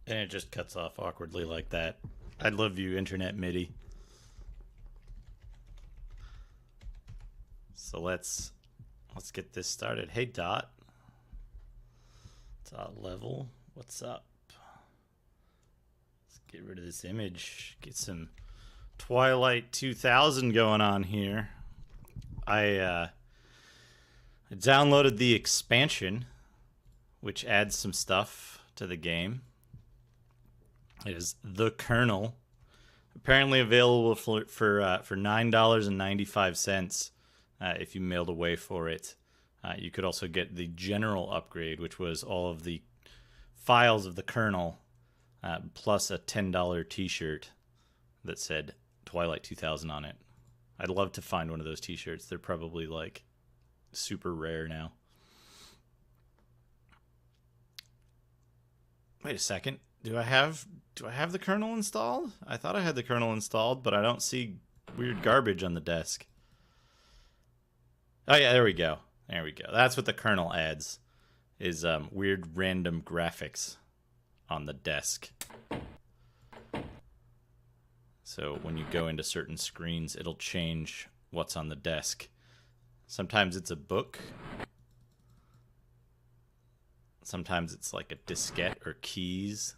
And it just cuts off awkwardly like that. I love you, Internet MIDI. So let's get this started. Hey, Dot. Dot level. What's up? Let's get rid of this image. Get some Twilight 2000 going on here. I downloaded the expansion, which adds some stuff to the game. It is the Kernel, apparently available for $9.95 if you mailed away for it. You could also get the general upgrade, which was all of the files of the Kernel, plus a $10 T-shirt that said Twilight 2000 on it. I'd love to find one of those T-shirts. They're probably like super rare now. Wait a second. Do I have the kernel installed? I thought I had the kernel installed, but I don't see weird garbage on the desk. Oh yeah, there we go. There we go. That's what the kernel adds, is weird random graphics on the desk. So when you go into certain screens, it'll change what's on the desk. Sometimes it's a book. Sometimes it's like a diskette or keys.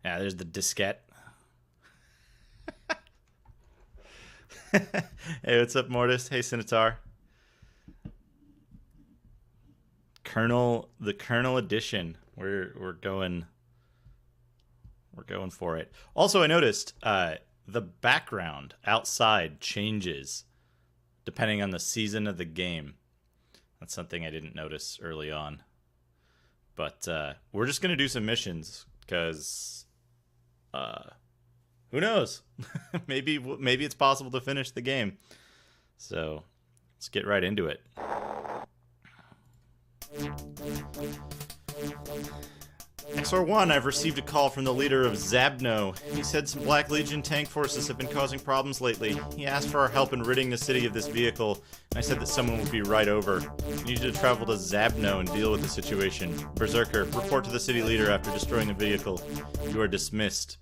Yeah, there's the diskette. Hey, what's up, Mortis? Hey, Cinotar. Kernel, the Kernel edition. We're going for it. Also, I noticed the background outside changes depending on the season of the game. That's something I didn't notice early on. But we're just gonna do some missions because who knows? maybe it's possible to finish the game. So let's get right into it. XR1, I've received a call from the leader of Zap No. He said some Black Legion tank forces have been causing problems lately. He asked for our help in ridding the city of this vehicle, and I said that someone would be right over. I need you to travel to Zap No and deal with the situation. Berserker, report to the city leader after destroying the vehicle. You are dismissed.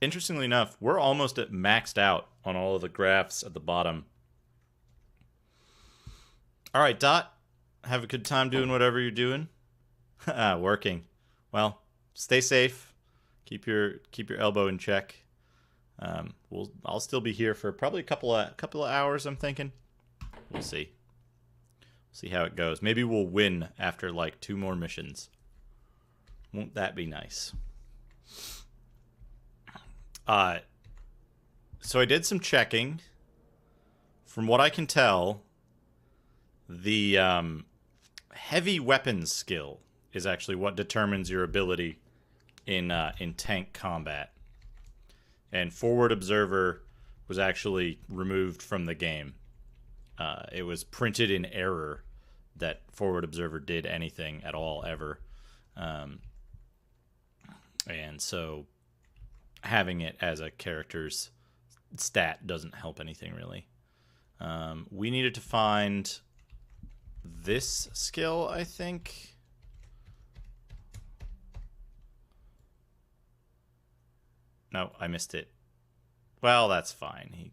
Interestingly enough, we're almost at maxed out on all of the graphs at the bottom. Alright, Dot. Have a good time doing whatever you're doing. Working. Well, stay safe. Keep your elbow in check. I'll still be here for probably a couple of hours, I'm thinking. We'll see. See how it goes. Maybe we'll win after like 2 more missions. Won't that be nice? So I did some checking. From what I can tell, the heavy weapons skill is actually what determines your ability in tank combat. And Forward Observer was actually removed from the game. It was printed in error that Forward Observer did anything at all ever. And so having it as a character's stat doesn't help anything really. We needed to find this skill, I think. No, I missed it. Well, that's fine. He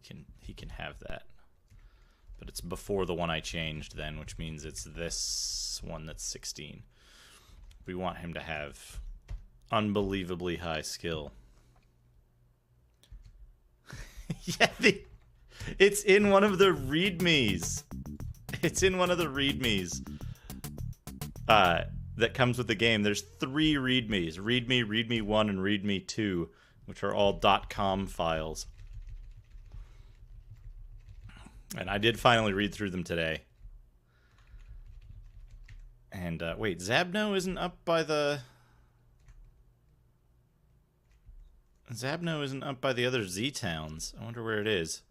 can have that. But it's before the one I changed then, which means it's this one that's 16. We want him to have unbelievably high skill. Yeah, it's in one of the readmes. It's in one of the readmes that comes with the game. There's 3 readmes. README, README 1, and README 2, which are all .com files. And I did finally read through them today. And, wait, Zabno isn't up by the... Zabno isn't up by the other Z-towns. I wonder where it is.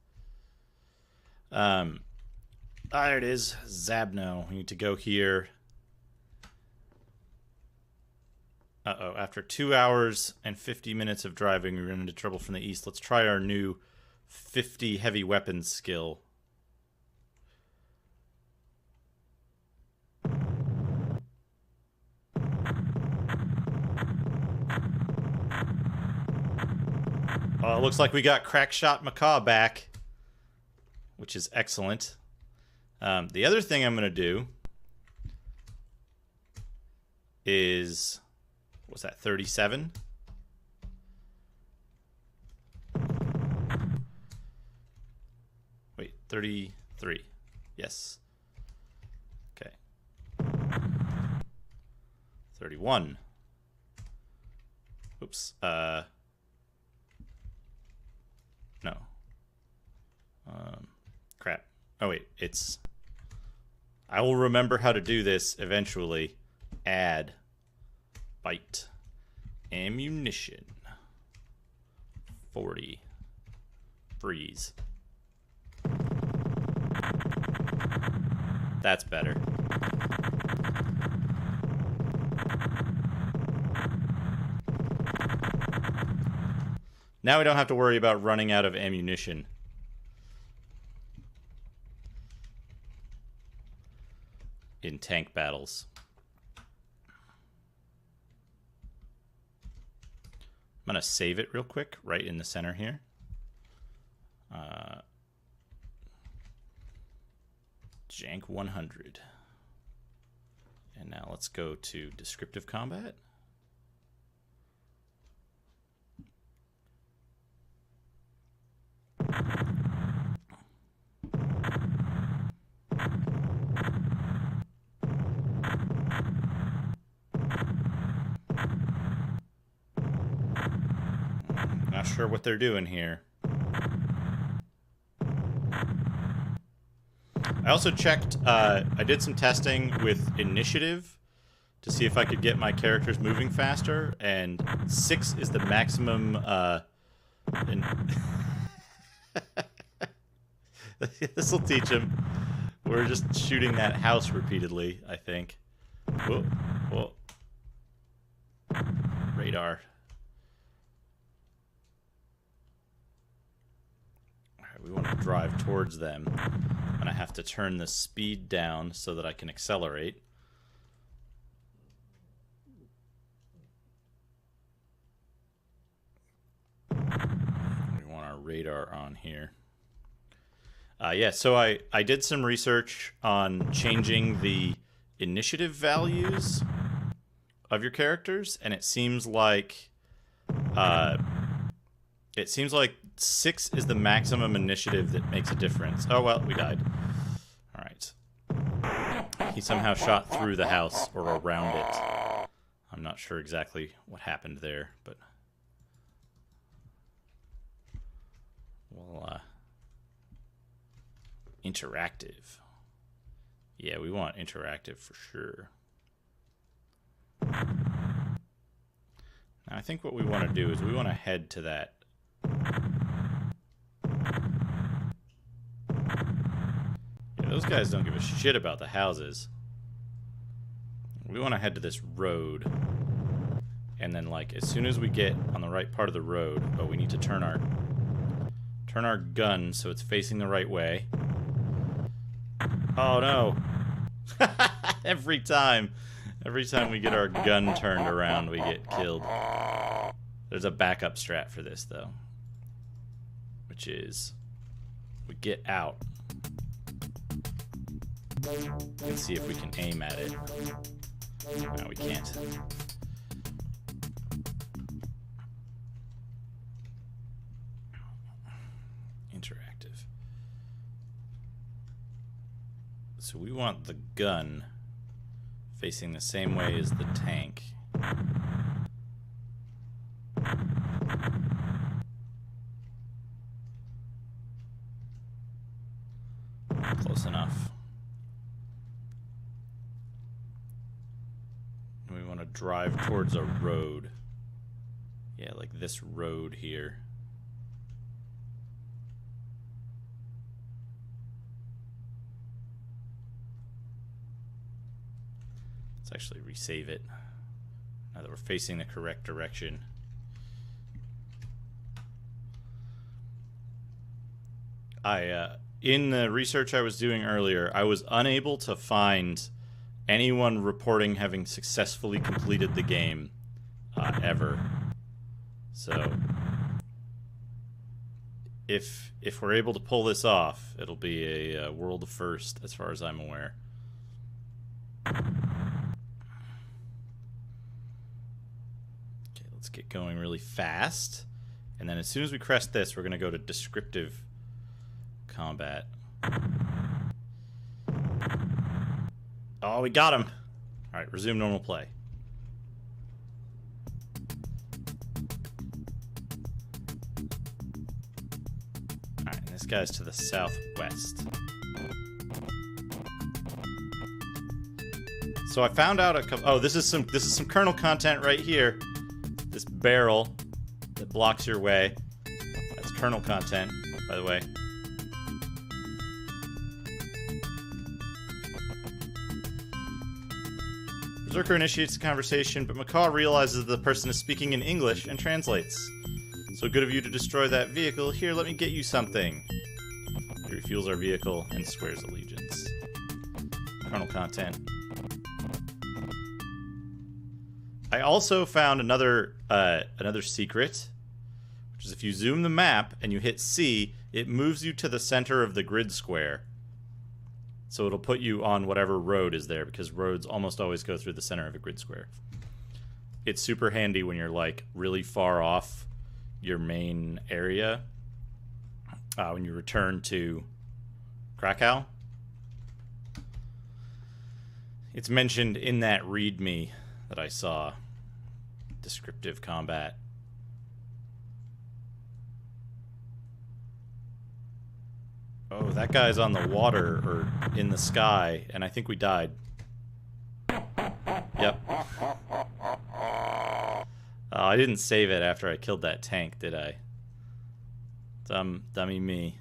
There it is. Zabno. We need to go here. Uh-oh. After 2 hours and 50 minutes of driving, we run into trouble from the east. Let's try our new 50 heavy weapons skill. Oh, it looks like we got Crackshot Macaw back, which is excellent. The other thing I'm going to do is, what's that, 37? Wait, 33. Yes. Okay. 31. Oops. No. Crap. Oh, wait. It's... I will remember how to do this eventually. Add. Bite. Ammunition. 40. Freeze. That's better. Now we don't have to worry about running out of ammunition. In tank battles. I'm going to save it real quick, right in the center here. Jank 100. And now let's go to descriptive combat. Not sure what they're doing here. I also checked, I did some testing with initiative to see if I could get my characters moving faster, and 6 is the maximum, This'll teach him. We're just shooting that house repeatedly, I think. Whoa, whoa. Radar. Alright, we want to drive towards them. And I have to turn the speed down so that I can accelerate. We want our radar on here. Yeah, so I did some research on changing the initiative values of your characters, and it seems like 6 is the maximum initiative that makes a difference. Oh well, we died. All right. He somehow shot through the house or around it. I'm not sure exactly what happened there, but we'll interactive. Yeah, we want interactive for sure. Now I think what we want to do is we want to head to that. Yeah, those guys don't give a shit about the houses. We want to head to this road. And then, like, as soon as we get on the right part of the road, oh, we need to turn our gun so it's facing the right way. Oh no. Every time we get our gun turned around, we get killed. There's a backup strat for this, though. Which is, we get out and see if we can aim at it. No, we can't. Interactive. So we want the gun facing the same way as the tank. Close enough. And we want to drive towards a road. Yeah, like this road here. Let's actually resave it now that we're facing the correct direction. In the research I was doing earlier, I was unable to find anyone reporting having successfully completed the game ever. So if we're able to pull this off, it'll be a world first as far as I'm aware. Okay, let's get going really fast. And then as soon as we crest this, we're going to go to descriptive combat. Oh, we got him. All right, resume normal play. All right, and this guy's to the southwest. So I found out a couple. Oh, this is some kernel content right here. This barrel that blocks your way. That's kernel content, by the way. Berserker initiates the conversation, but Macaw realizes that the person is speaking in English and translates. So good of you to destroy that vehicle. Here, let me get you something. He refuels our vehicle and swears allegiance. Kernel content. I also found another secret, which is if you zoom the map and you hit C, it moves you to the center of the grid square. So it'll put you on whatever road is there, because roads almost always go through the center of a grid square. It's super handy when you're like really far off your main area. When you return to Krakow. It's mentioned in that README that I saw. Descriptive combat. Oh, that guy's on the water, or in the sky, and I think we died. Yep. I didn't save it after I killed that tank, did I? Dummy me.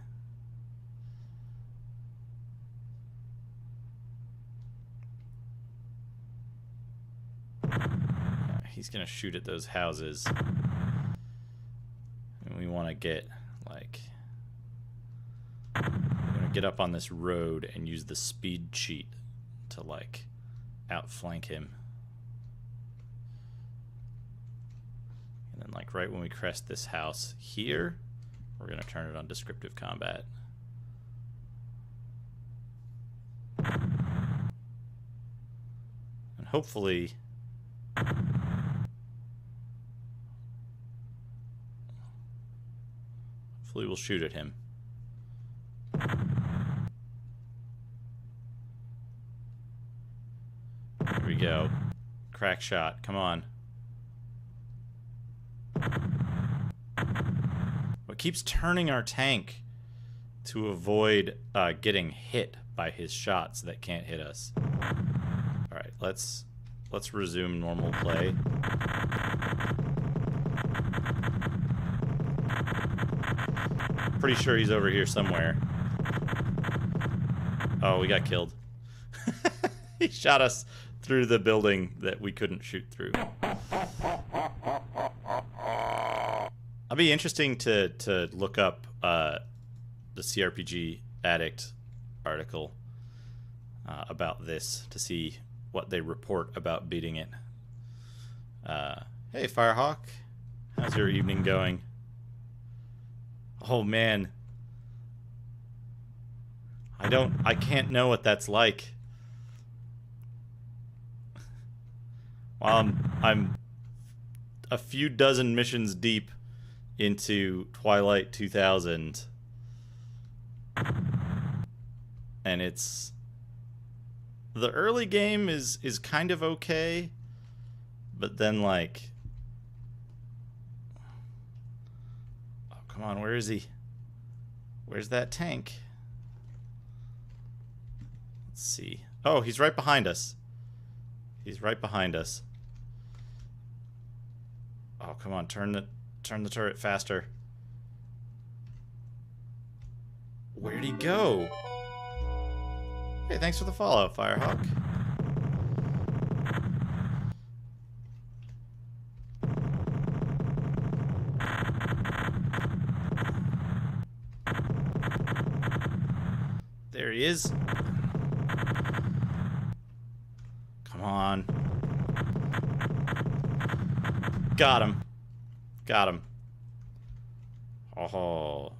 He's gonna shoot at those houses. And we want to get, like... We're gonna get up on this road and use the speed cheat to, like, outflank him. And then, like, right when we crest this house here, we're gonna turn it on descriptive combat. And hopefully... Hopefully we'll shoot at him. Here we go. Crack shot. Come on. What keeps turning our tank to avoid getting hit by his shots that can't hit us. Alright, let's resume normal play. Pretty sure he's over here somewhere. Oh, we got killed. He shot us through the building that we couldn't shoot through. It'll be interesting to look up the CRPG Addict article about this to see what they report about beating it. Hey, Firehawk. How's your evening going? Oh, man. I can't know what that's like. While I'm a few dozen missions deep into Twilight 2000. And it's... The early game is kind of okay, but then, like... Oh, come on, where is he? Where's that tank? Let's see. Oh, he's right behind us. He's right behind us. Oh, come on, turn the turret faster. Where'd he go? Hey, thanks for the follow, Firehawk. There he is. Come on. Got him. Got him. Oh,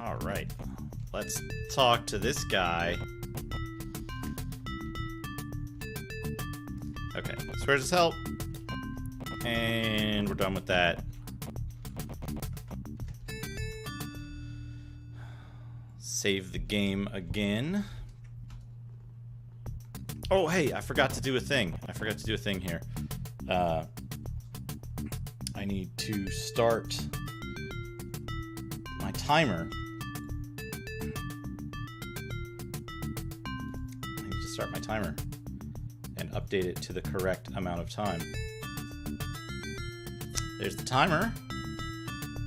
Alright. Let's talk to this guy. Okay, swears his help. And we're done with that. Save the game again. Oh, hey, I forgot to do a thing. Here. I need to start my timer. And update it to the correct amount of time. There's the timer.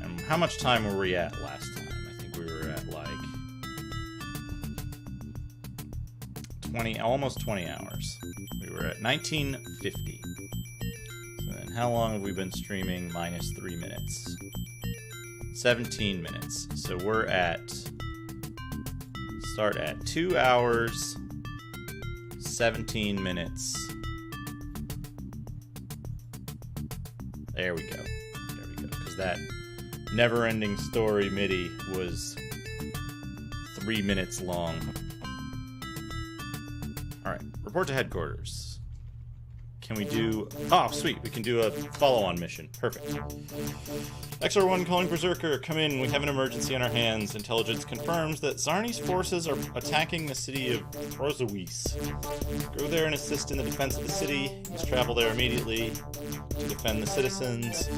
And how much time were we at last time? I think we were at like 20, almost 20 hours. We were at 1950. So then how long have we been streaming minus 3 minutes? 17 minutes. So we're at, start at 2 hours, 17 minutes. There we go. Because that never-ending story MIDI was 3 minutes long. Alright, report to headquarters. Can we do... Oh, sweet. We can do a follow-on mission. Perfect. XR1 calling Berserker. Come in. We have an emergency on our hands. Intelligence confirms that Zarni's forces are attacking the city of Procedural. Go there and assist in the defense of the city. You must travel there immediately to defend the citizens.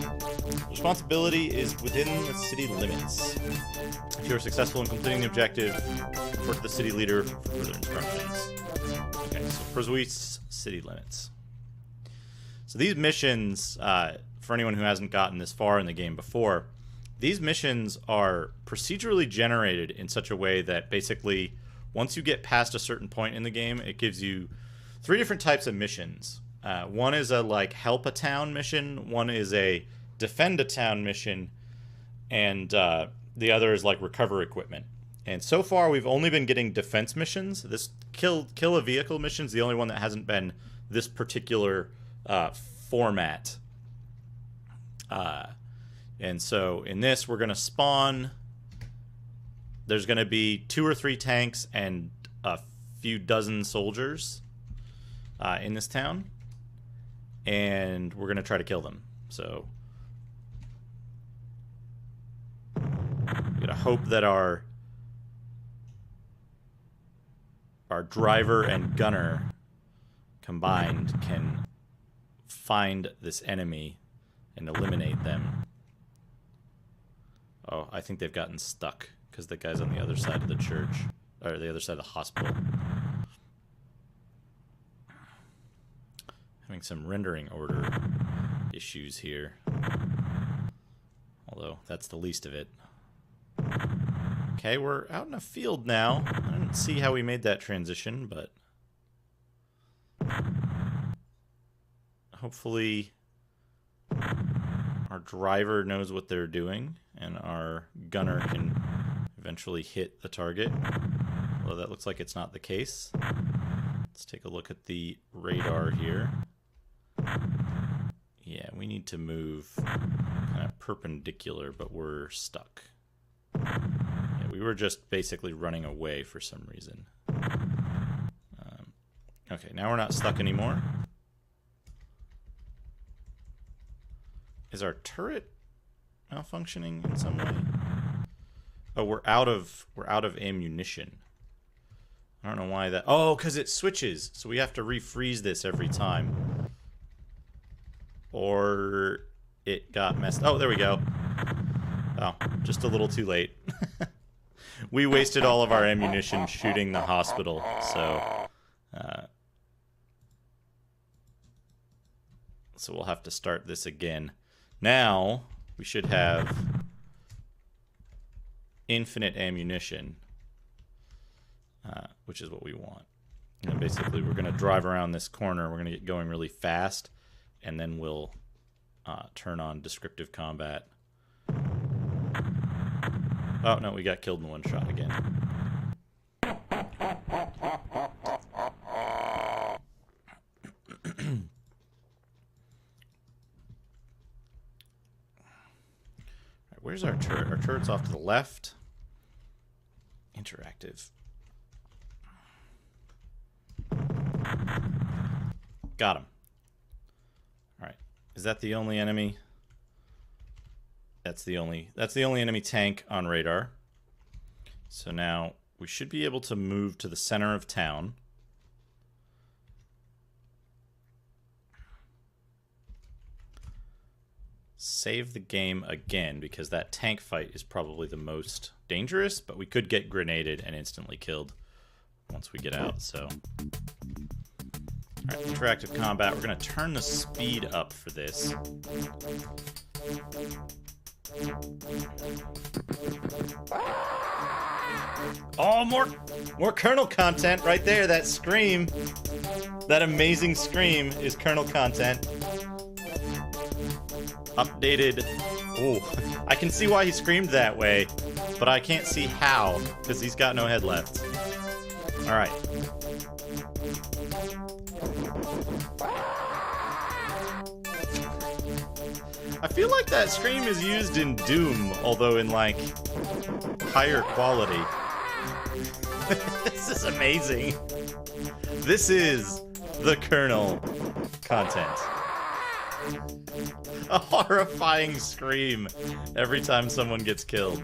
Responsibility is within the city limits. If you are successful in completing the objective, report to the city leader for further instructions. Okay, so Procedural city limits. So these missions, for anyone who hasn't gotten this far in the game before, these missions are procedurally generated in such a way that basically once you get past a certain point in the game, it gives you 3 different types of missions. One is a like help a town mission, one is a defend a town mission, and the other is like recover equipment. And so far we've only been getting defense missions. This kill a vehicle mission is the only one that hasn't been this particular format. And so in this we're going to spawn, there's going to be 2 or 3 tanks and a few dozen soldiers in this town, and we're going to try to kill them. So we're going to hope that our driver and gunner combined can find this enemy and eliminate them. Oh, I think they've gotten stuck because the guy's on the other side of the church, or the other side of the hospital. Having some rendering order issues here. Although, that's the least of it. Okay, we're out in a field now. I didn't see how we made that transition, but hopefully our driver knows what they're doing and our gunner can eventually hit the target. Although that looks like it's not the case. Let's take a look at the radar here. Yeah, we need to move kind of perpendicular, but we're stuck. Yeah, we were just basically running away for some reason. Okay, now we're not stuck anymore. Is our turret malfunctioning in some way? Oh, we're out of ammunition. I don't know why that... Oh, because it switches. So we have to refreeze this every time. Or it got messed... Oh, there we go. Oh, just a little too late. We wasted all of our ammunition shooting the hospital, so... So we'll have to start this again. Now, we should have infinite ammunition, which is what we want. And basically, we're going to drive around this corner. We're going to get going really fast, and then we'll turn on descriptive combat. Oh, no, we got killed in one shot again. Where's our turret? Our turret's off to the left. interactive. Got him. Alright. Is that the only enemy? That's the only enemy tank on radar. So now we should be able to move to the center of town. Save the game again, because that tank fight is probably the most dangerous, but we could get grenaded and instantly killed once we get out, so... Alright, interactive combat. We're going to turn the speed up for this. Oh, more Kernel content right there. That scream, that amazing scream is Kernel content. Updated. Oh, I can see why he screamed that way, but I can't see how, because he's got no head left. Alright. I feel like that scream is used in Doom, although in, like, higher quality. This is amazing. This is the Kernel content. A horrifying scream every time someone gets killed.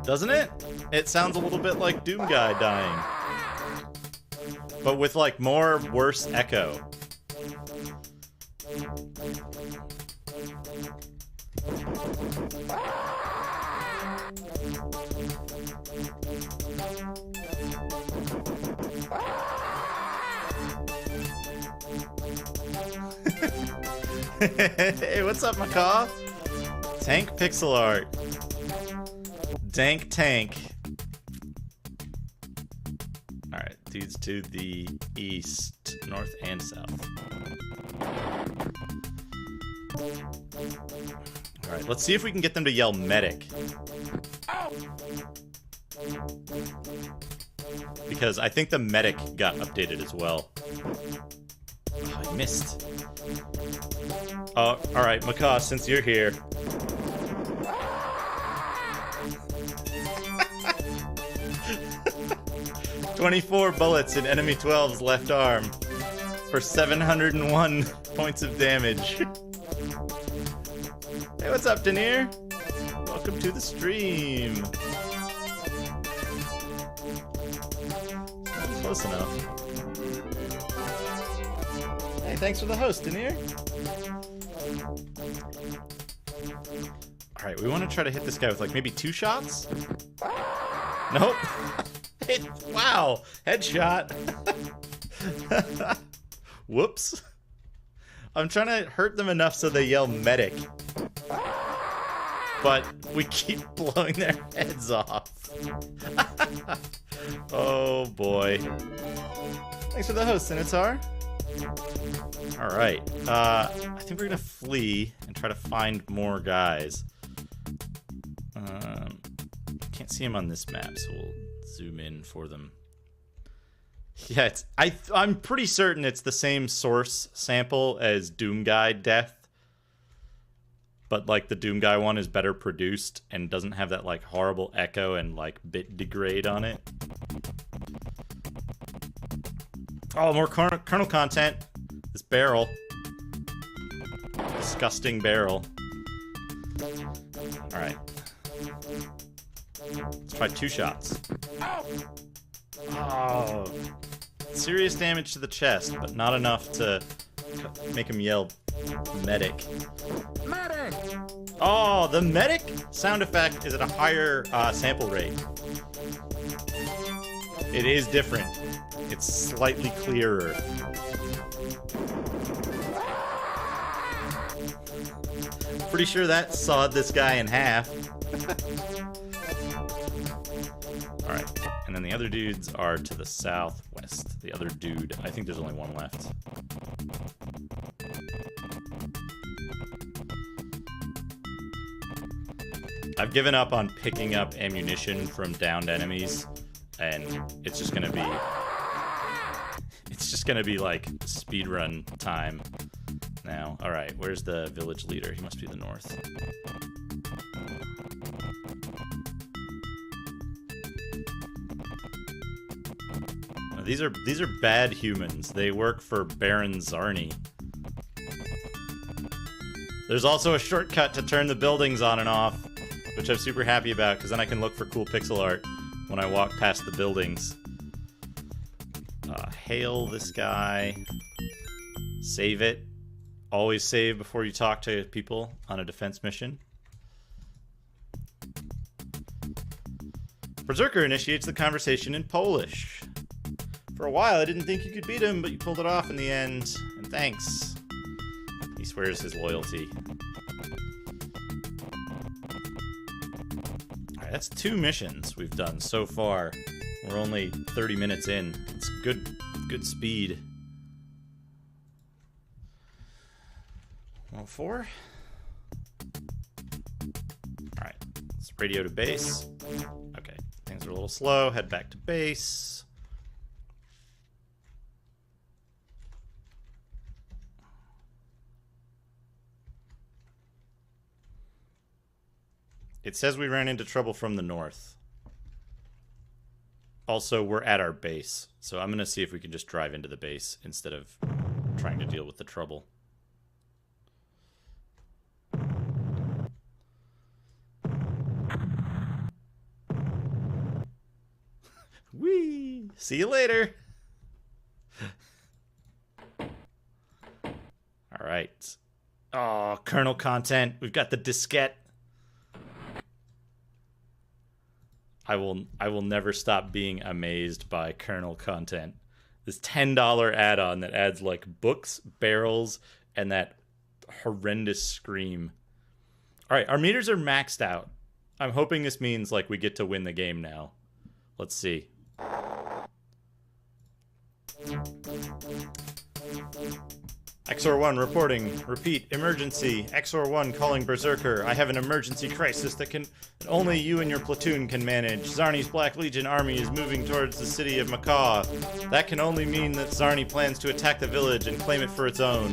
Doesn't it? It sounds a little bit like Doom Guy dying. But with, like, more worse echo. Hey, what's up, macaw? Tank pixel art. Dank tank. Alright, dudes to the east, north, and south. Alright, let's see if we can get them to yell medic. Because I think the medic got updated as well. Oh, I missed. Oh, alright, macaw, since you're here. 24 bullets in enemy 12's left arm for 701 points of damage. Hey, what's up, Denier? Welcome to the stream. Close enough. Hey, thanks for the host, Denier. Alright, we want to try to hit this guy with, like, maybe 2 shots? Nope. Wow, headshot. Whoops. I'm trying to hurt them enough so they yell medic. But we keep blowing their heads off. Oh boy. Thanks for the host, Sinitar. Alright, I think we're gonna flee and try to find more guys. Can't see him on this map, so we'll zoom in for them. Yeah, I'm pretty certain it's the same source sample as Doom Guy Death. But, like, the Doom Guy one is better produced and doesn't have that, like, horrible echo and, like, bit degrade on it. Oh, more Kernel content. This barrel. Disgusting barrel. Alright. Let's try 2 shots. Oh. Serious damage to the chest, but not enough to make him yell medic. Medic! Oh, the medic sound effect is at a higher sample rate. It is different. It's slightly clearer. Pretty sure that sawed this guy in half. Alright, and then the other dudes are to the southwest. The other dude, I think there's only one left. I've given up on picking up ammunition from downed enemies, and it's just gonna be like speedrun time now. Alright, where's the village leader? He must be the north. These are bad humans. They work for Baron Zarni. There's also a shortcut to turn the buildings on and off, which I'm super happy about, because then I can look for cool pixel art when I walk past the buildings. Hail this guy. Save it. Always save before you talk to people on a defense mission. Berserker initiates the conversation in Polish. For a while, I didn't think you could beat him, but you pulled it off in the end, and thanks. He swears his loyalty. Alright, that's 2 missions we've done so far. We're only 30 minutes in. It's good speed. 104. Alright, let's radio to base. Okay, things are a little slow. Head back to base. It says we ran into trouble from the north. Also, we're at our base, so I'm going to see if we can just drive into the base instead of trying to deal with the trouble. Whee! See you later! Alright. Oh, kernel content. We've got the diskette. I will never stop being amazed by kernel content. This $10 add-on that adds like books, barrels, and that horrendous scream. All right, our meters are maxed out. I'm hoping this means like we get to win the game now. Let's see. XOR1 reporting. Repeat, emergency. XOR1 calling Berserker. I have an emergency crisis that only you and your platoon can manage. Zarni's Black Legion army is moving towards the city of Macaw. That can only mean that Zarni plans to attack the village and claim it for its own.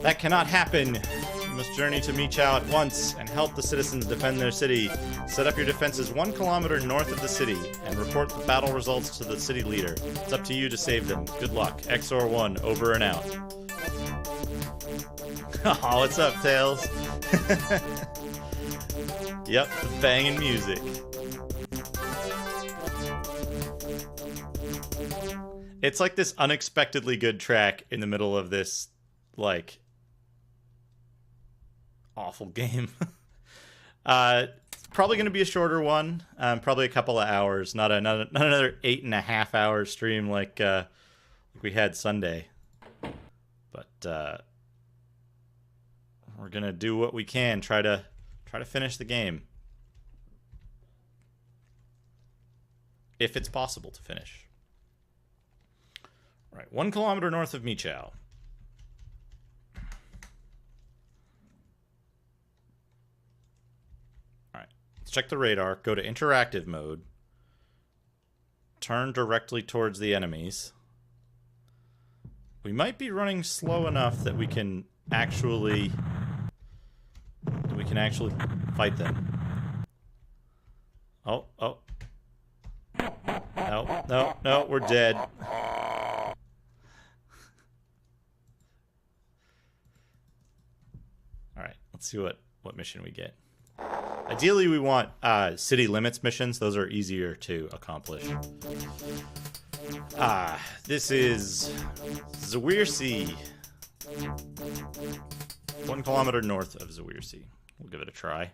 That cannot happen. You must journey to Michao at once and help the citizens defend their city. Set up your defenses 1 kilometer north of the city and report the battle results to the city leader. It's up to you to save them. Good luck. XOR1 over and out. Oh, what's up, Tails? Yep, the banging music. It's like this unexpectedly good track in the middle of this, like, awful game. Probably going to be a shorter one. Probably a couple of hours, not another 8.5 hour stream like we had Sunday. But we're gonna do what we can, try to finish the game, if it's possible to finish. All right, 1 kilometer north of Michao. All right, let's check the radar. Go to interactive mode. Turn directly towards the enemies. We might be running slow enough that we can actually fight them. Oh. No, we're dead. Alright, let's see what mission we get. Ideally, we want city limits missions. Those are easier to accomplish. This is Zawirsi. 1 kilometer north of Zawirsi. We'll give it a try.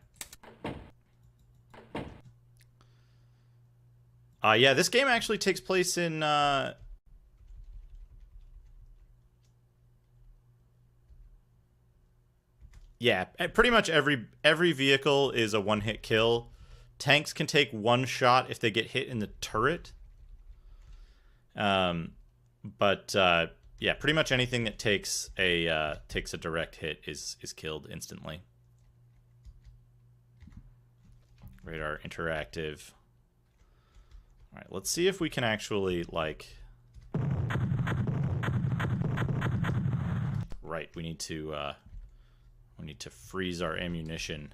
Yeah, this game actually takes place in yeah, pretty much every vehicle is a one-hit kill. Tanks can take 1 shot if they get hit in the turret. But yeah, pretty much anything that takes a direct hit is killed instantly. Radar interactive. All right, let's see if we can actually like right. We need to freeze our ammunition.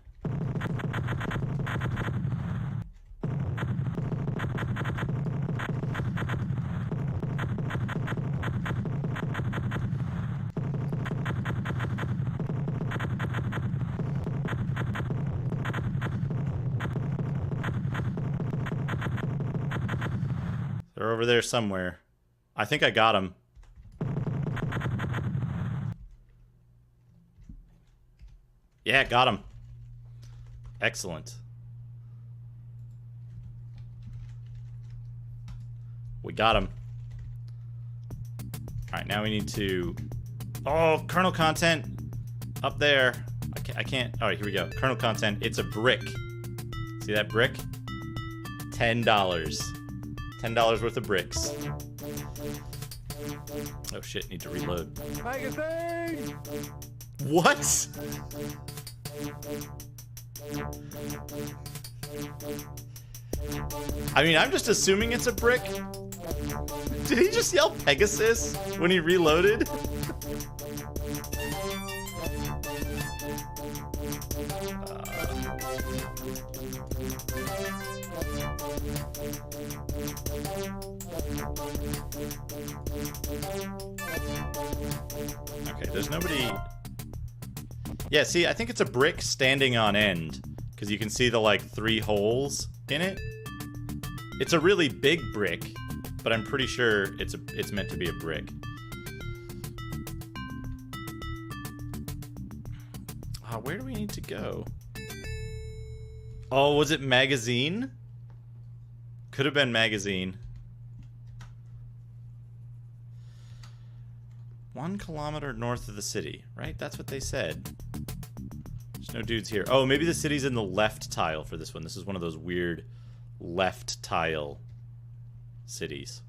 They're over there somewhere. I think I got them. Yeah, got him. Excellent. We got him. Alright, now we need to... Oh, kernel content! Up there. I can't... Alright, here we go. Kernel content. It's a brick. See that brick? $10. $10 worth of bricks. Oh shit, need to reload. Magazine! What? I mean, I'm just assuming it's a brick. Did he just yell Pegasus when he reloaded? Okay, there's nobody... Yeah, see, I think it's a brick standing on end, because you can see the, like, 3 holes in it. It's a really big brick, but I'm pretty sure it's meant to be a brick. Where do we need to go? Oh, was it magazine? Could have been magazine. 1 kilometer north of the city, right? That's what they said. There's no dudes here. Oh, maybe the city's in the left tile for this one. This is one of those weird left tile cities.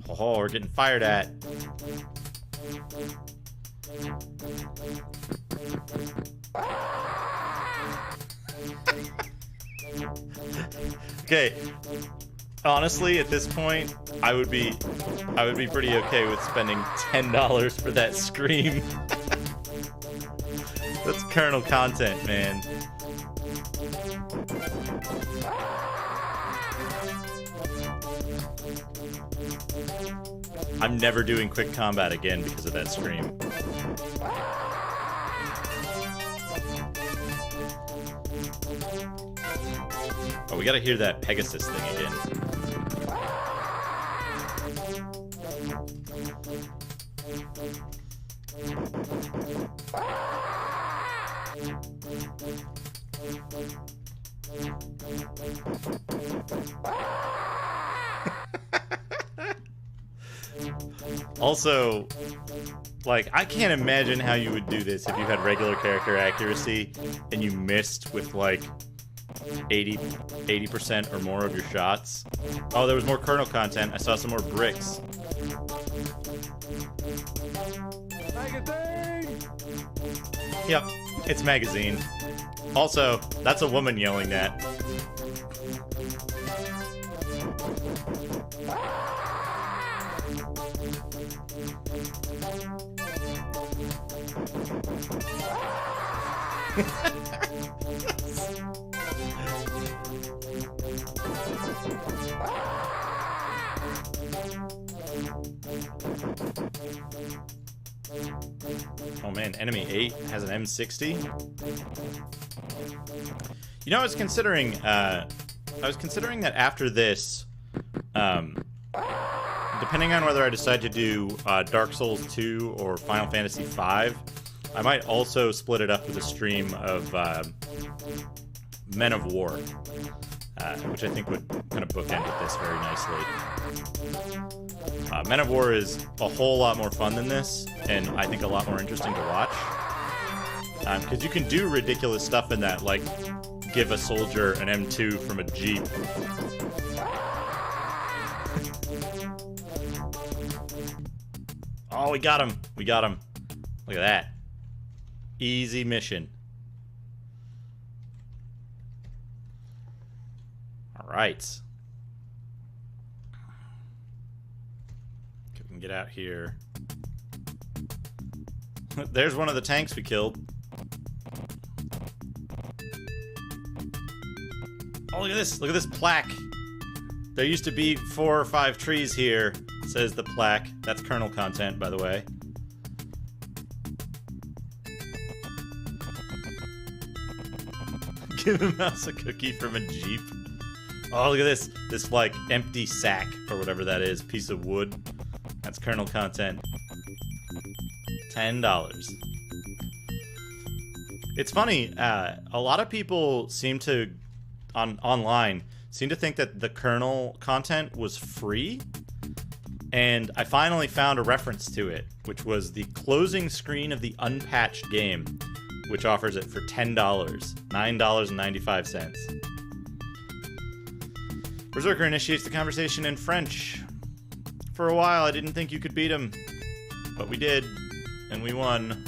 Oh, we're getting fired at. Okay. Honestly, at this point, I would be pretty okay with spending $10 for that scream. That's kernel content, man. I'm never doing quick combat again because of that scream. Oh, we gotta hear that Pegasus thing again. Also, like, I can't imagine how you would do this if you had regular character accuracy and you missed with, like, 80% or more of your shots. Oh, there was more kernel content. I saw some more bricks. Magazine! Yep, it's magazine. Also, that's a woman yelling that. Oh man, enemy 8 has an M60. You know, I was considering that after this, depending on whether I decide to do Dark Souls 2 or Final Fantasy 5, I might also split it up with a stream of Men of War, which I think would kind of bookend with this very nicely. Men of War is a whole lot more fun than this, and I think a lot more interesting to watch. Because you can do ridiculous stuff in that, like give a soldier an M2 from a Jeep. Oh, we got him. We got him. Look at that. Easy mission. All right. get out here. There's one of the tanks we killed. Oh, look at this. Look at this plaque. There used to be 4 or 5 trees here, says the plaque. That's kernel content, by the way. Give a mouse a cookie from a Jeep. Oh, look at this. This, like, empty sack, or whatever that is. Piece of wood. That's kernel content. $10. It's funny, a lot of people seem to, online, seem to think that the kernel content was free. And I finally found a reference to it, which was the closing screen of the unpatched game, which offers it for $10. $9.95. Berserker initiates the conversation in French. For a while, I didn't think you could beat him. But we did. And we won.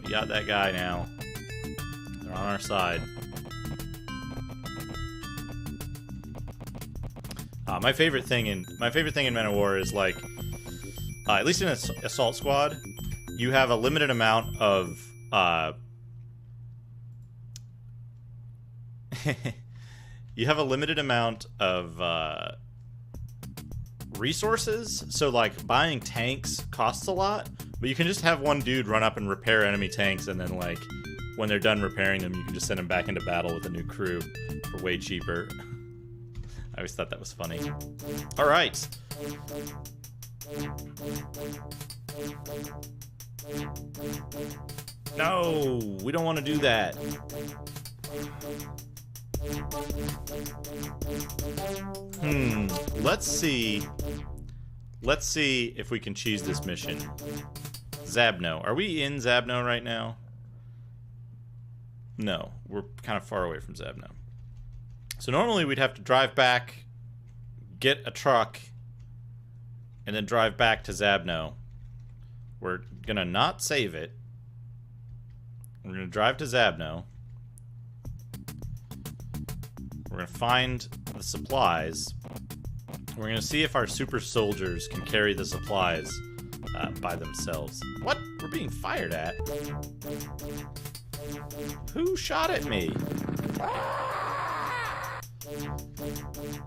We got that guy now. They're on our side. My favorite thing in Men of War is, like, at least in an assault squad, you have a limited amount of you have a limited amount of resources. So, like, buying tanks costs a lot, but you can just have one dude run up and repair enemy tanks, and then, like, when they're done repairing them, you can just send them back into battle with a new crew for way cheaper. I always thought that was funny. All right. No, we don't want to do that. Let's see. Let's see if we can cheese this mission. Zap No. Are we in Zap No right now? No, we're kind of far away from Zap No. So normally we'd have to drive back, get a truck, and then drive back to Zap No. We're gonna not save it. We're gonna drive to Zap No. We're gonna find the supplies. We're gonna see if our super soldiers can carry the supplies by themselves. What? We're being fired at. Who shot at me?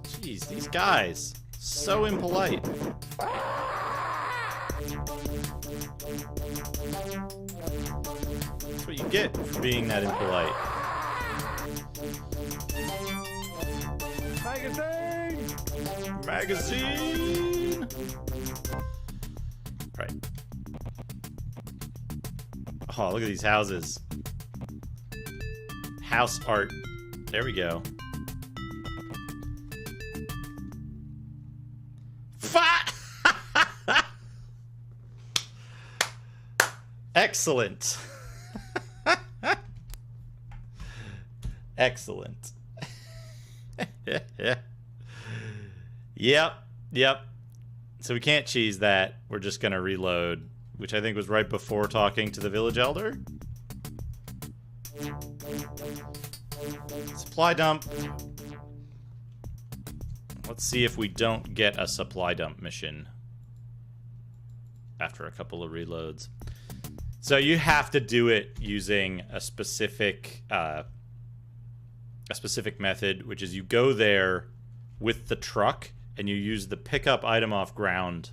Jeez, these guys. So impolite. That's what you get for being that impolite. Magazine! Magazine! Right. Oh, look at these houses. House art. There we go. Excellent. Excellent. Yep. So we can't cheese that. We're just gonna reload, which I think was right before talking to the village elder. Supply dump. Let's see if we don't get a supply dump mission after a couple of reloads. So you have to do it using a specific method, which is you go there with the truck and you use the pick up item off ground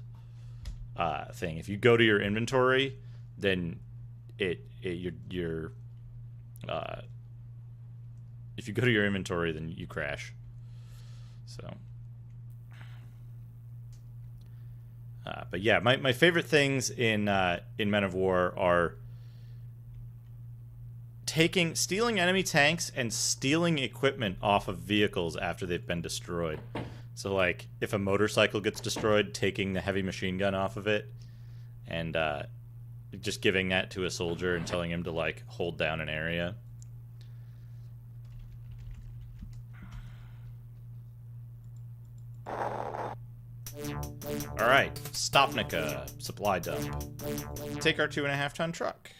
thing. If you go to your inventory, then if you go to your inventory, then you crash. So. But yeah, my favorite things in Men of War are stealing enemy tanks and stealing equipment off of vehicles after they've been destroyed. So, like, if a motorcycle gets destroyed, taking the heavy machine gun off of it and just giving that to a soldier and telling him to, like, hold down an area. Alright, Stopnica, supply dump. Take our 2.5-ton truck.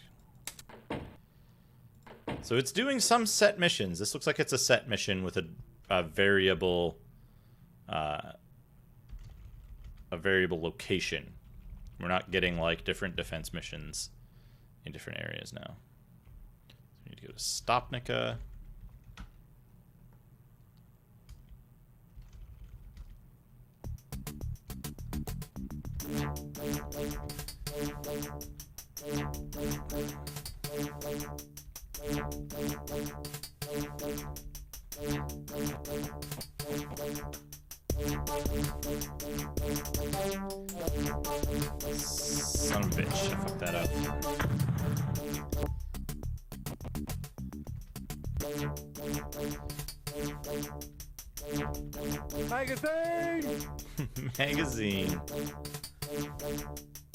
So it's doing some set missions. This looks like it's a set mission with a variable location. We're not getting, like, different defense missions in different areas now. So we need to go to Stopnica. Son of a bitch, I fucked that up. Magazine! Magazine.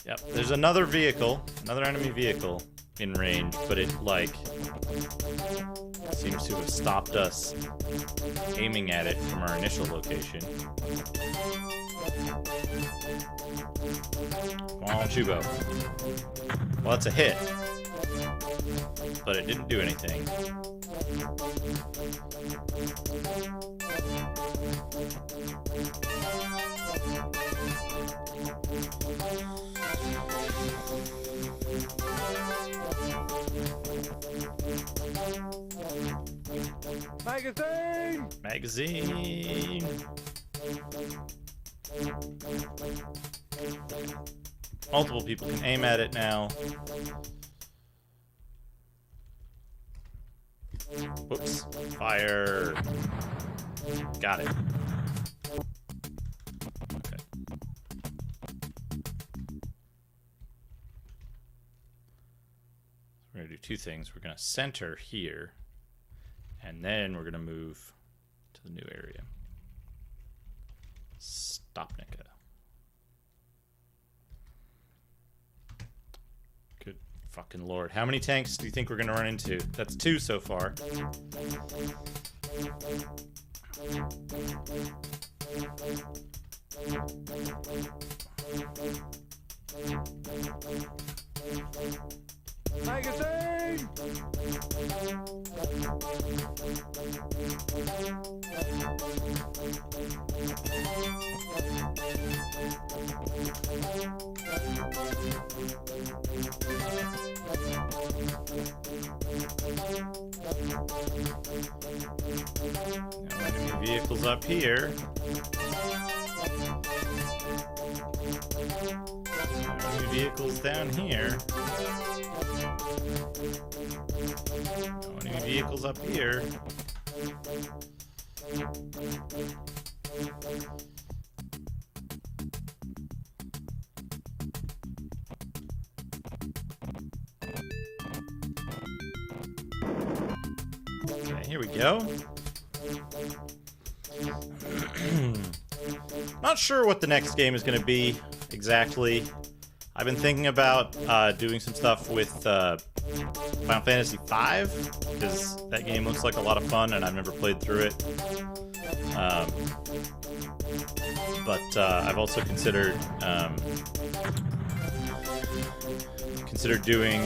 Yep, there's another vehicle, another enemy vehicle in range, but it, like, seems to have stopped us aiming at it from our initial location. Come on, Chubo. Well, that's a hit. But it didn't do anything. Magazine! Magazine! Multiple people can aim at it now. Whoops. Fire. Got it. Okay. We're going to do two things. We're going to center here, and then we're going to move to the new area. Stopnica. Good fucking lord. How many tanks do you think we're going to run into? That's 2 so far. Magazine! Enemy vehicles up here. Enemy vehicles down here. Enemy vehicles up here. Okay, here we go. Not sure what the next game is going to be exactly. I've been thinking about doing some stuff with Final Fantasy V, because that game looks like a lot of fun and I've never played through it. But I've also considered doing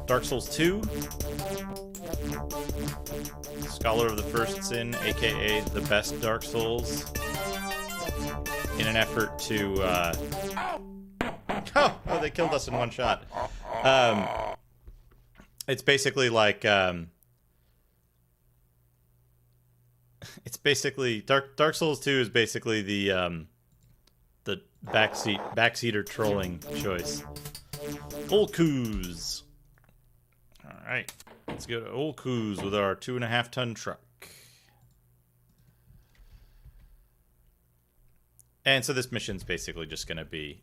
Dark Souls 2, Scholar of the First Sin, aka the best Dark Souls, in an effort to oh, they killed us in one shot. It's basically like it's basically Dark Souls 2 is basically the backseater trolling choice. Olkuz. All right, let's go to Olkuz with our 2.5-ton truck. And so this mission's basically just going to be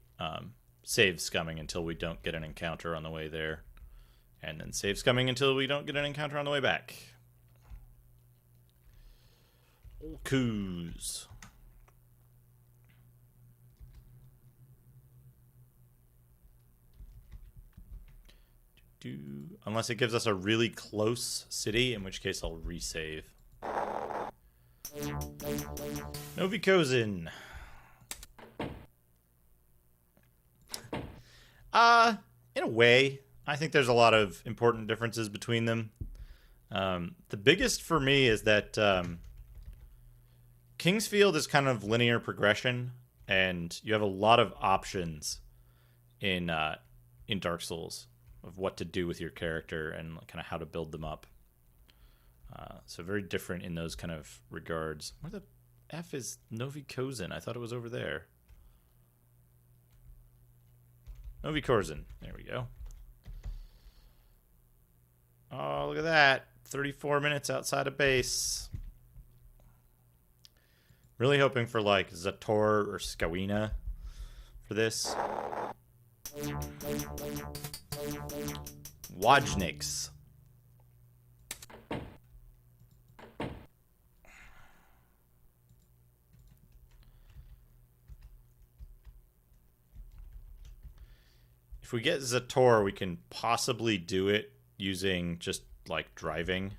save scumming until we don't get an encounter on the way there. And then save scumming until we don't get an encounter on the way back. Olkuz. Unless it gives us a really close city, in which case I'll resave. Novikozin. In a way, I think there's a lot of important differences between them. The biggest for me is that Kingsfield is kind of linear progression, and you have a lot of options in Dark Souls of what to do with your character and kind of how to build them up. So very different in those kind of regards. Where the F is Novi Kozin? I thought it was over there. Novi Kozin. There we go. Oh, look at that. 34 minutes outside of base. Really hoping for, like, Zator or Skawina for this. Wojniks. If we get Zator, we can possibly do it using just, like, driving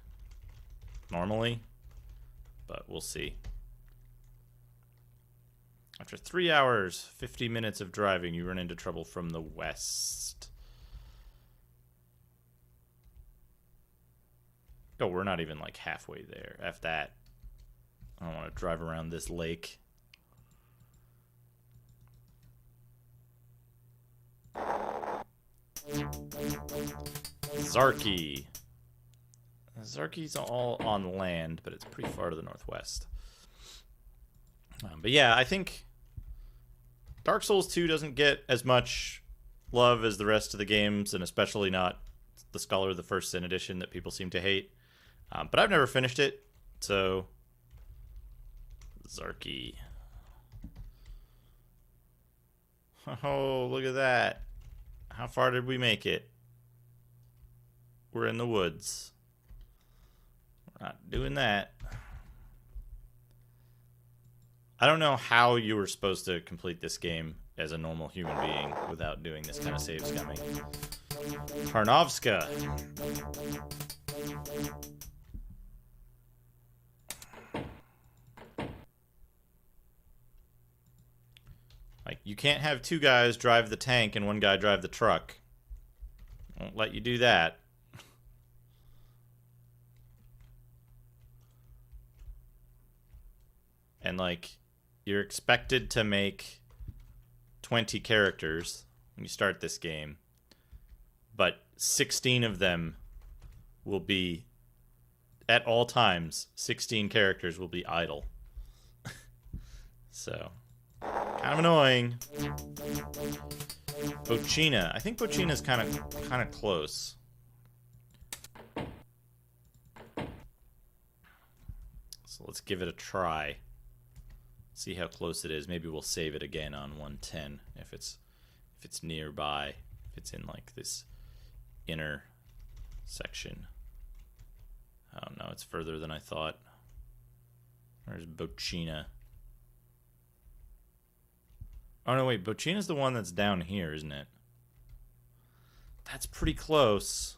normally. But we'll see. After 3 hours, 50 minutes of driving, you run into trouble from the west. Oh, we're not even, like, halfway there. F that. I don't want to drive around this lake. Zarki. Zarki's all on land, but it's pretty far to the northwest. But yeah, I think Dark Souls 2 doesn't get as much love as the rest of the games, and especially not the Scholar of the First Sin edition that people seem to hate. But I've never finished it, so Zarki. Oh, look at that. How far did we make it? We're in the woods. We're not doing that. I don't know how you were supposed to complete this game as a normal human being without doing this kind of save scumming. Tarnovska. Like, you can't have two guys drive the tank and one guy drive the truck. Won't let you do that. And, like, you're expected to make 20 characters when you start this game, but 16 of them will be, at all times, 16 characters will be idle. So, kind of annoying. Bochina. I think Bochina's kind of close. So let's give it a try. See how close it is. Maybe we'll save it again on 110 if it's nearby. If it's in like this inner section. Oh no, it's further than I thought. Where's Bochina? Oh no, wait, Bochina's the one that's down here, isn't it? That's pretty close.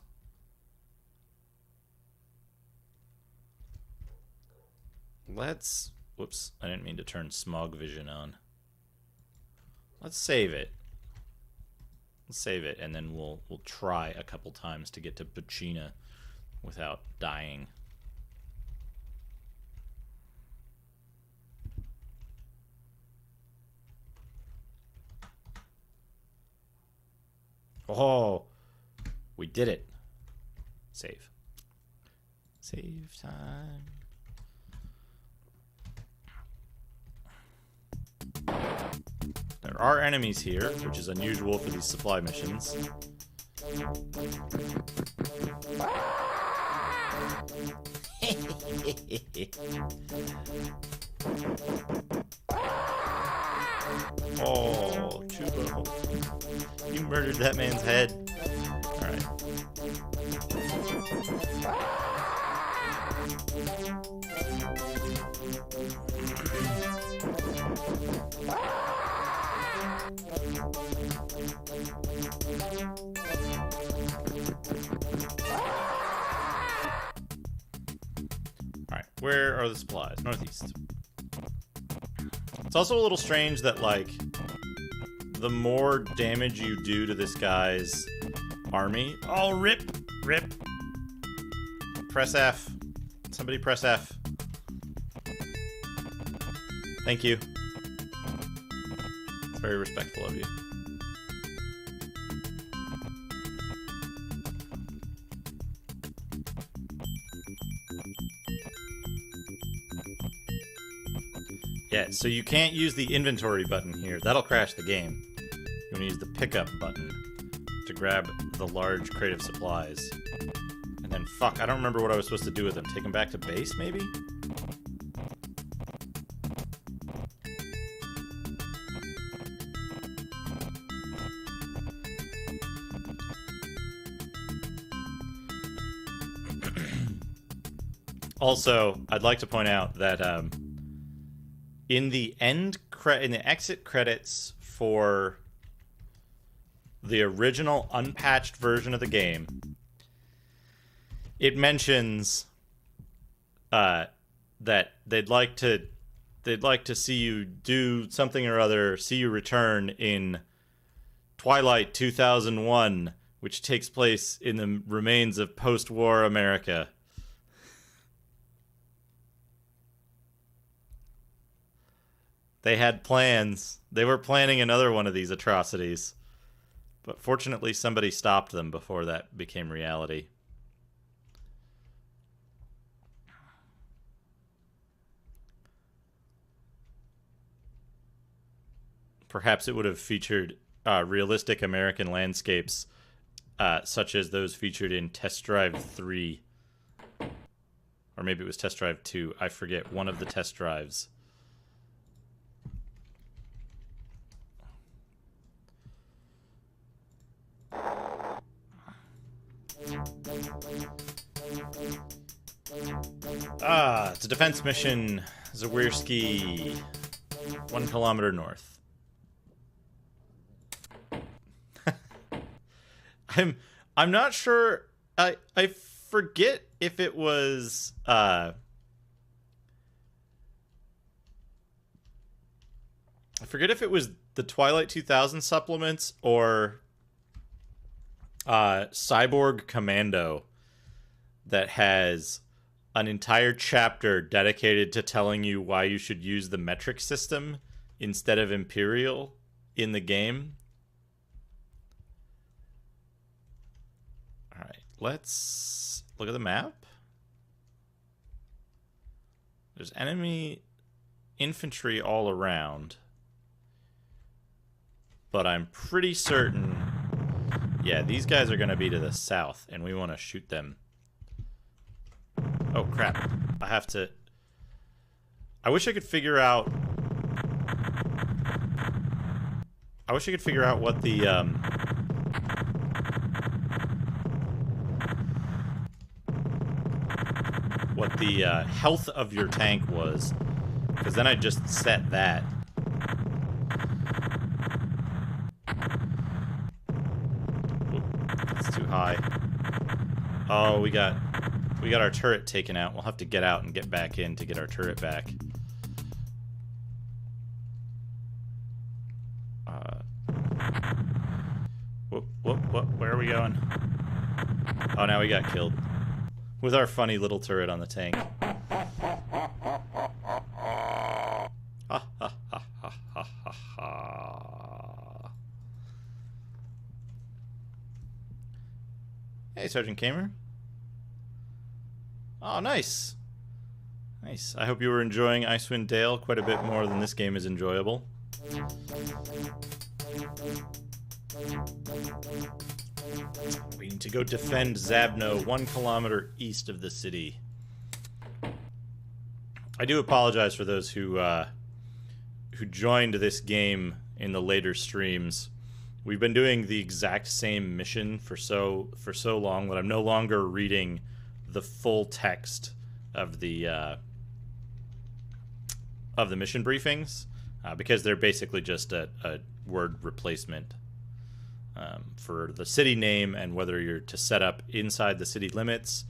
Let's... Whoops, I didn't mean to turn smog vision on. Let's save it. Let's save it, and then we'll try a couple times to get to Bochina without dying. Oh, we did it. Save. Save time. There are enemies here, which is unusual for these supply missions. Oh, Chubo. You murdered that man's head. Alright. Alright, where are the supplies? Northeast. It's also a little strange that, like, the more damage you do to this guy's army... Oh, rip! Rip! Press F. Somebody press F. Thank you. It's very respectful of you. Yeah, so you can't use the inventory button here. That'll crash the game. You want to use the pickup button to grab the large crate of supplies. And then, fuck, I don't remember what I was supposed to do with them. Take them back to base, maybe? Also, I'd like to point out that in the exit credits for the original unpatched version of the game, it mentions that they'd like to see you do something or other, see you return in Twilight 2001, which takes place in the remains of post-war America. They had plans. They were planning another one of these atrocities. But fortunately, somebody stopped them before that became reality. Perhaps it would have featured realistic American landscapes, such as those featured in Test Drive 3. Or maybe it was Test Drive 2. I forget. One of the test drives. It's a defense mission. Zawirski, 1 kilometer north. I'm not sure. I forget if it was I forget if it was the Twilight 2000 supplements or Cyborg Commando that has an entire chapter dedicated to telling you why you should use the metric system instead of Imperial in the game. Alright, let's look at the map. There's enemy infantry all around. But I'm pretty certain... Yeah, these guys are going to be to the south, and we want to shoot them. Oh, crap. I have to... I wish I could figure out... what the, health of your tank was. Because then I just set that. That's too high. Oh, we got our turret taken out. We'll have to get out and get back in to get our turret back. Where are we going? Oh, now we got killed. With our funny little turret on the tank. Hey, Sergeant Kamer. Oh, nice. Nice. I hope you were enjoying Icewind Dale quite a bit more than this game is enjoyable. We need to go defend Zap No, 1 kilometer east of the city. I do apologize for those who joined this game in the later streams. We've been doing the exact same mission for so long that I'm no longer reading the full text of the mission briefings because they're basically just a word replacement for the city name and whether you're to set up inside the city limits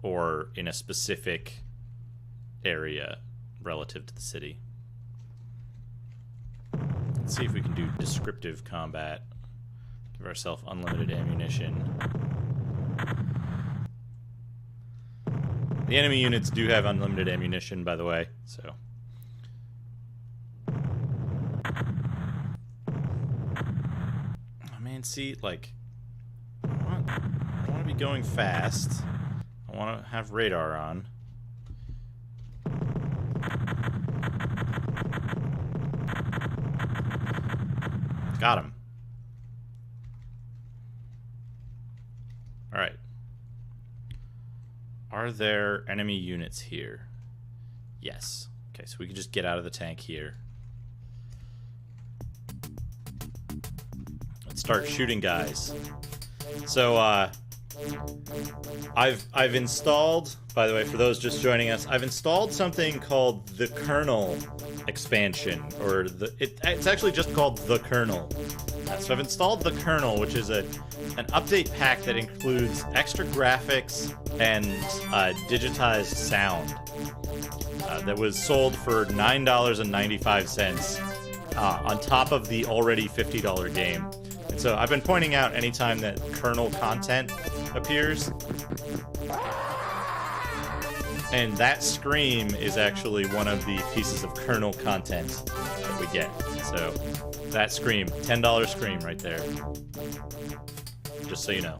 or in a specific area relative to the city. Let's see if we can do descriptive combat. Give ourselves unlimited ammunition. The enemy units do have unlimited ammunition, by the way, so... Oh, man, see, like... I want to be going fast. I want to have radar on. Got him. Alright. Are there enemy units here? Yes. Okay, so we can just get out of the tank here. Let's start shooting guys. So, I've installed, by the way, for those just joining us, I've installed something called the Kernel expansion, or it's actually just called the Kernel. So I've installed the Kernel, which is an update pack that includes extra graphics and digitized sound that was sold for $9.95 on top of the already $50 game. And so I've been pointing out anytime that Kernel content appears, and that scream is actually one of the pieces of Kernel content that we get. So that scream, $10 scream right there. Just so you know.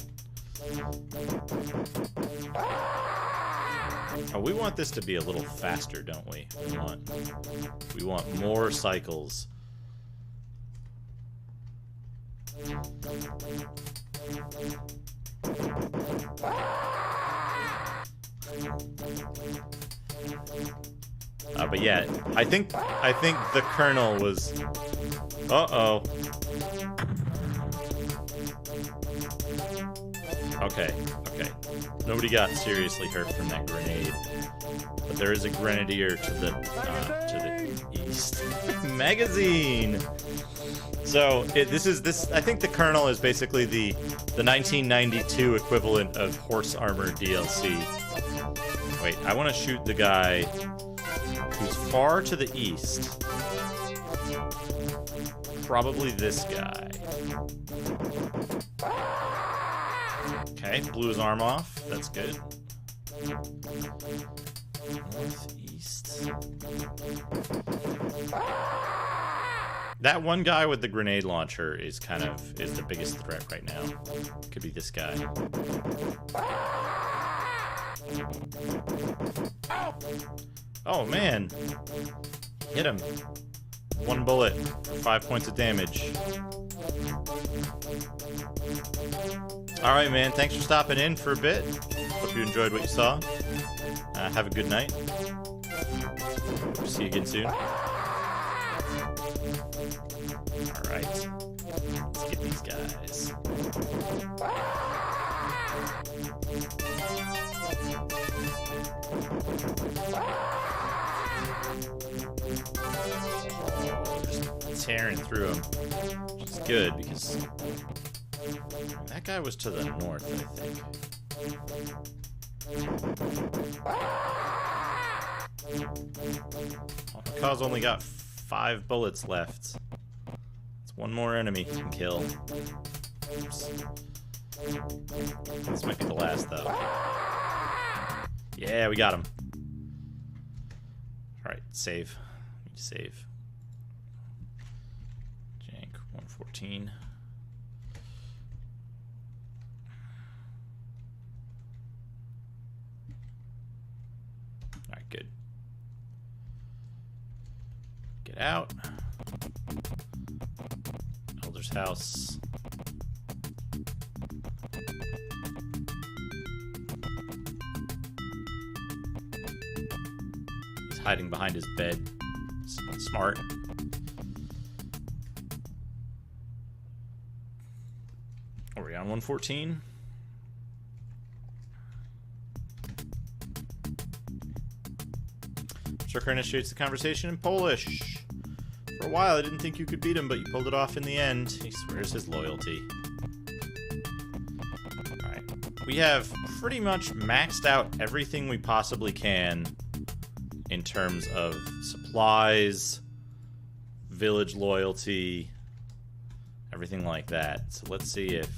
Oh, we want this to be a little faster, don't we? We want more cycles. But yeah, I think the Kernel was. Uh-oh. Okay. Nobody got seriously hurt from that grenade, but there is a grenadier to the east. Magazine. So this. I think the Kernel is basically the 1992 equivalent of Horse Armor DLC. Wait, I want to shoot the guy who's far to the east. Probably this guy. Okay, blew his arm off. That's good. Northeast. That one guy with the grenade launcher is the biggest threat right now. Could be this guy. Oh man. Hit him. One bullet for 5 points of damage. Alright, man. Thanks for stopping in for a bit. Hope you enjoyed what you saw. Have a good night. See you again soon. Alright. Let's get these guys. Just tearing through them. Which is good because that guy was to the north, I think. Cause only got 5 bullets left. It's one more enemy he can kill. Oops. This might be the last, though. Yeah, we got him. Alright, save. Need to save. Jank 114. Alright, good. Get out. Elder's house. He's hiding behind his bed. Smart. Are we on 114? Sir initiates the conversation in Polish. For a while, I didn't think you could beat him, but you pulled it off in the end. He swears his loyalty. Alright. We have pretty much maxed out everything we possibly can in terms of supplies, village loyalty, everything like that. So let's see if...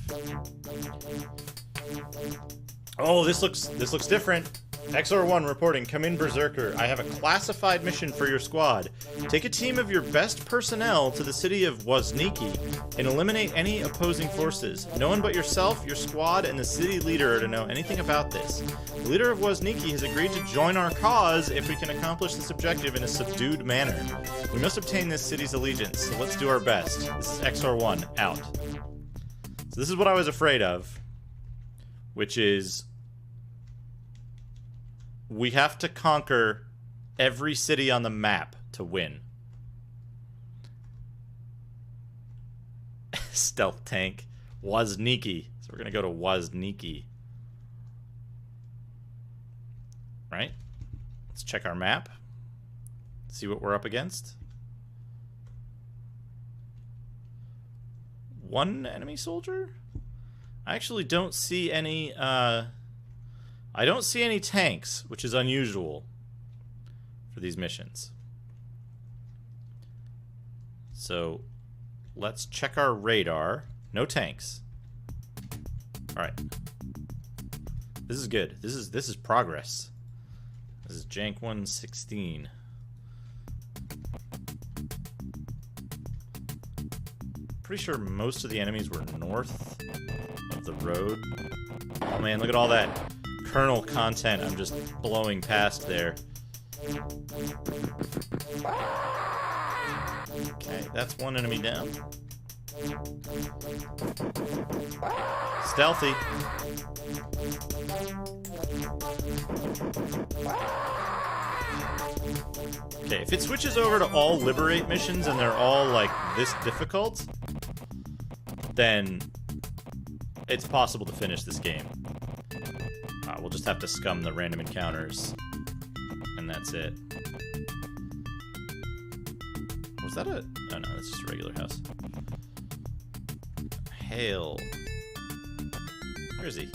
Oh, this looks different. XR1 reporting, come in Berserker. I have a classified mission for your squad. Take a team of your best personnel to the city of Wozniki and eliminate any opposing forces. No one but yourself, your squad, and the city leader are to know anything about this. The leader of Wozniki has agreed to join our cause if we can accomplish this objective in a subdued manner. We must obtain this city's allegiance, so let's do our best. This is XR1, out. So this is what I was afraid of, which is we have to conquer every city on the map to win. Stealth tank. Wozniki. So we're going to go to Wozniki. Right? Let's check our map. See what we're up against. One enemy soldier? I actually don't see any, I don't see any tanks, which is unusual for these missions. So, let's check our radar. No tanks. Alright. This is good. This is progress. This is Jank 116. Pretty sure most of the enemies were north of the road. Oh man, look at all that Kernel content I'm just blowing past there. Okay, that's one enemy down. Stealthy. Okay, if it switches over to all liberate missions and they're all like this difficult, then it's possible to finish this game. We'll just have to scum the random encounters, and that's it. Was that a... oh no, that's just a regular house. Hail. Where is he?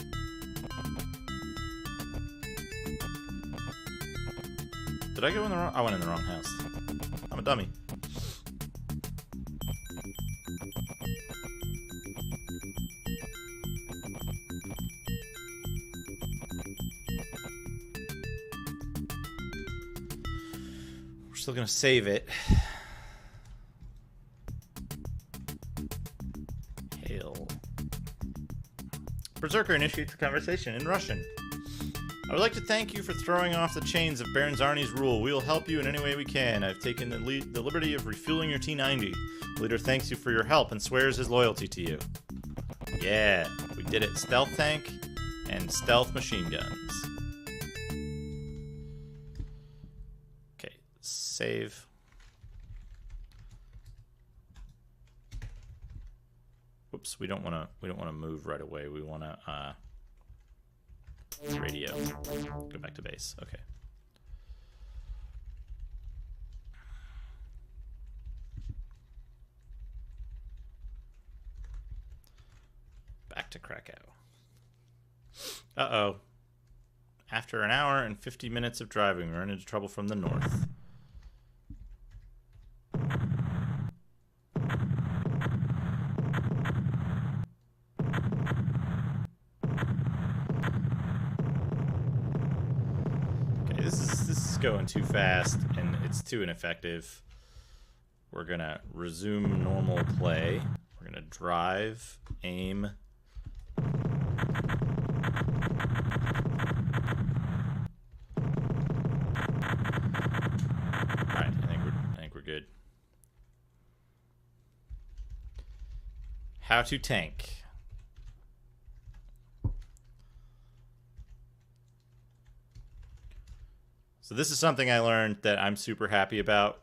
Did I go in the wrong... I went in the wrong house. I'm a dummy. Still gonna save it. Hail. Berserker initiates the conversation in Russian. I would like to thank you for throwing off the chains of Baron Zarni's rule. We will help you in any way we can. I've taken the liberty of refueling your T-90. The leader thanks you for your help and swears his loyalty to you. Yeah, we did it. Stealth tank and stealth machine guns. Save. Whoops, we don't want to move right away. We want to radio. Go back to base. Okay. Back to Krakow. Uh-oh. After an hour and 50 minutes of driving, we run into trouble from the north. This is going too fast, and it's too ineffective. We're gonna resume normal play. We're gonna drive, aim. Alright, I think we're good. How to tank. So this is something I learned that I'm super happy about,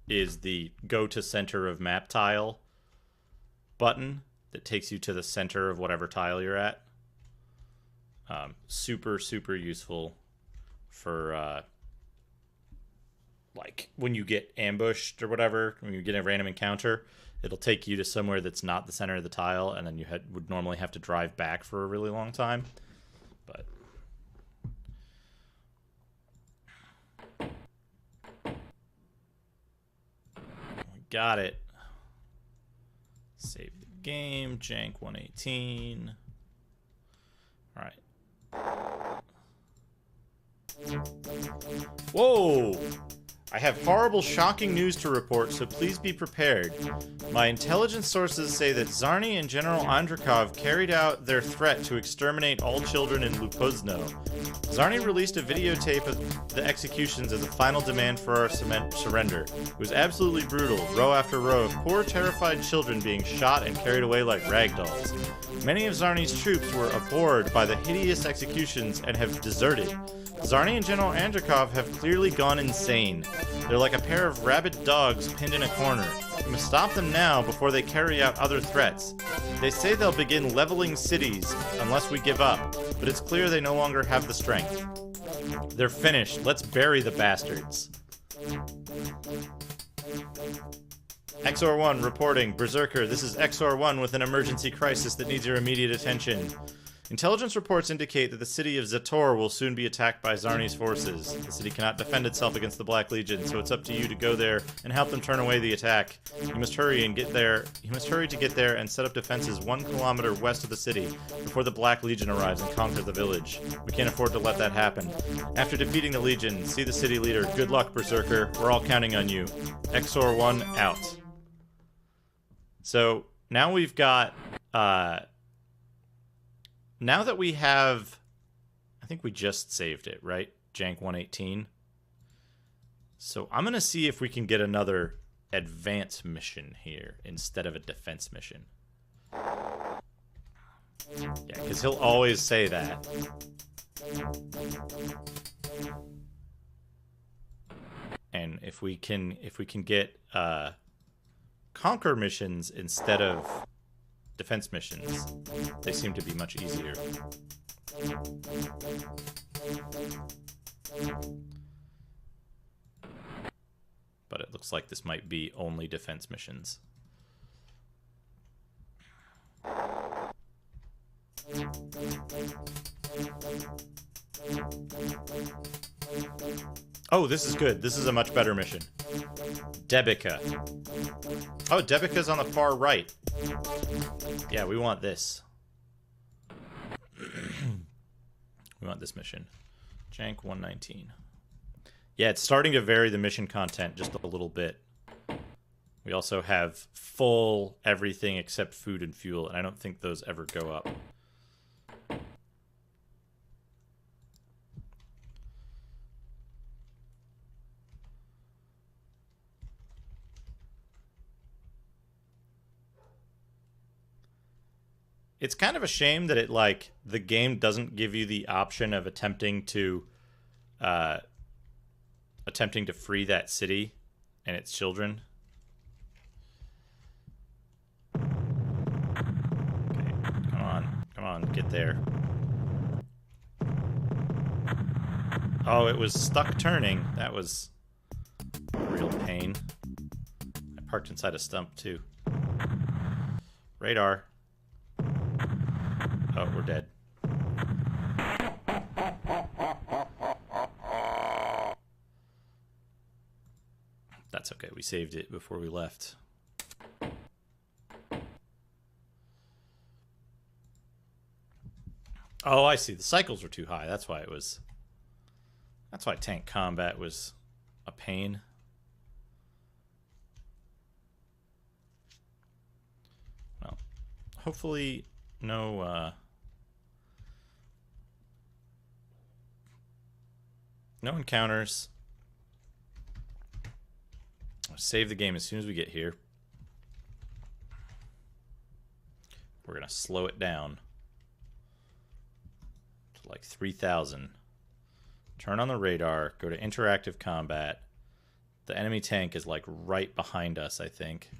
is the go to center of map tile button that takes you to the center of whatever tile you're at. Super, super useful for like when you get ambushed or whatever, when you get a random encounter, it'll take you to somewhere that's not the center of the tile, and then you would normally have to drive back for a really long time. But got it. Save the game. Jank 118. Alright. Whoa! I have horrible, shocking news to report, so please be prepared. My intelligence sources say that Zarni and General Andrakov carried out their threat to exterminate all children in Lupuzno. Zarni released a videotape of the executions as a final demand for our surrender. It was absolutely brutal, row after row of poor, terrified children being shot and carried away like ragdolls. Many of Zarni's troops were abhorred by the hideous executions and have deserted. Zarni and General Andrakov have clearly gone insane. They're like a pair of rabid dogs pinned in a corner. We must stop them now before they carry out other threats. They say they'll begin leveling cities unless we give up, but it's clear they no longer have the strength. They're finished. Let's bury the bastards. XOR1 reporting. Berserker, this is XOR1 with an emergency crisis that needs your immediate attention. Intelligence reports indicate that the city of Zator will soon be attacked by Zarni's forces. The city cannot defend itself against the Black Legion, so it's up to you to go there and help them turn away the attack. You must hurry and get there. You must hurry to get there and set up defenses 1 kilometer west of the city before the Black Legion arrives and conquers the village. We can't afford to let that happen. After defeating the Legion, see the city leader. Good luck, Berserker. We're all counting on you. XOR1 out. So now we've got now that we have, I think we just saved it, right? Jank 118. So I'm going to see if we can get another advance mission here instead of a defense mission. Yeah, because he'll always say that. And if we can get conquer missions instead of defense missions, they seem to be much easier. But it looks like this might be only defense missions. Oh, this is good. This is a much better mission. Debika. Oh, Debika's on the far right. Yeah, we want this. We want this mission. Jank 119. Yeah, it's starting to vary the mission content just a little bit. We also have full everything except food and fuel, and I don't think those ever go up. It's kind of a shame that it, like, the game doesn't give you the option of attempting to free that city and its children. Okay, come on, get there. Oh, it was stuck turning. That was a real pain. I parked inside a stump, too. Radar. Oh, we're dead. That's okay. We saved it before we left. Oh, I see. The cycles were too high. That's why it was... That's why tank combat was a pain. Well, hopefully no encounters. I'll save the game as soon as we get here. We're gonna slow it down to like 3,000. Turn on the radar, go to interactive combat. The enemy tank is like right behind us, I think.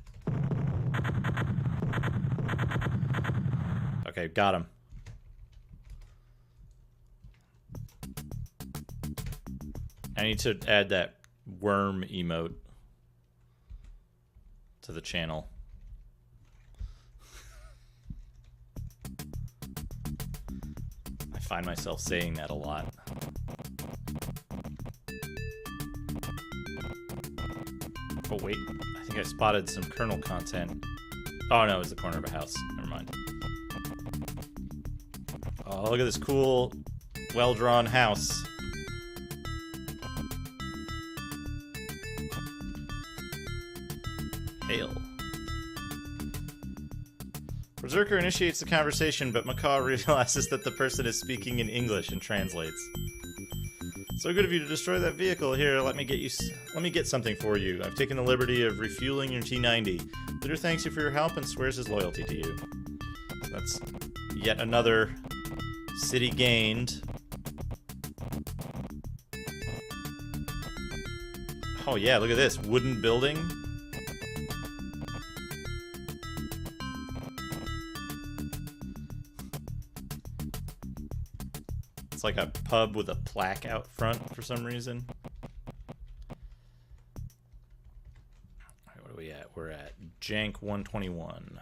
Okay, got him. I need to add that worm emote to the channel. I find myself saying that a lot. Oh wait, I think I spotted some kernel content. Oh no, it's the corner of a house. Never mind. Oh, look at this cool, well-drawn house. Ale. Berserker initiates the conversation, but Macaw realizes that the person is speaking in English and translates. So good of you to destroy that vehicle. Here, let me get something for you. I've taken the liberty of refueling your T90. Leader thanks you for your help and swears his loyalty to you. That's yet another city gained. Oh yeah, look at this. Wooden building. It's like a pub with a plaque out front for some reason. Alright, what are we at? We're at Jank 121.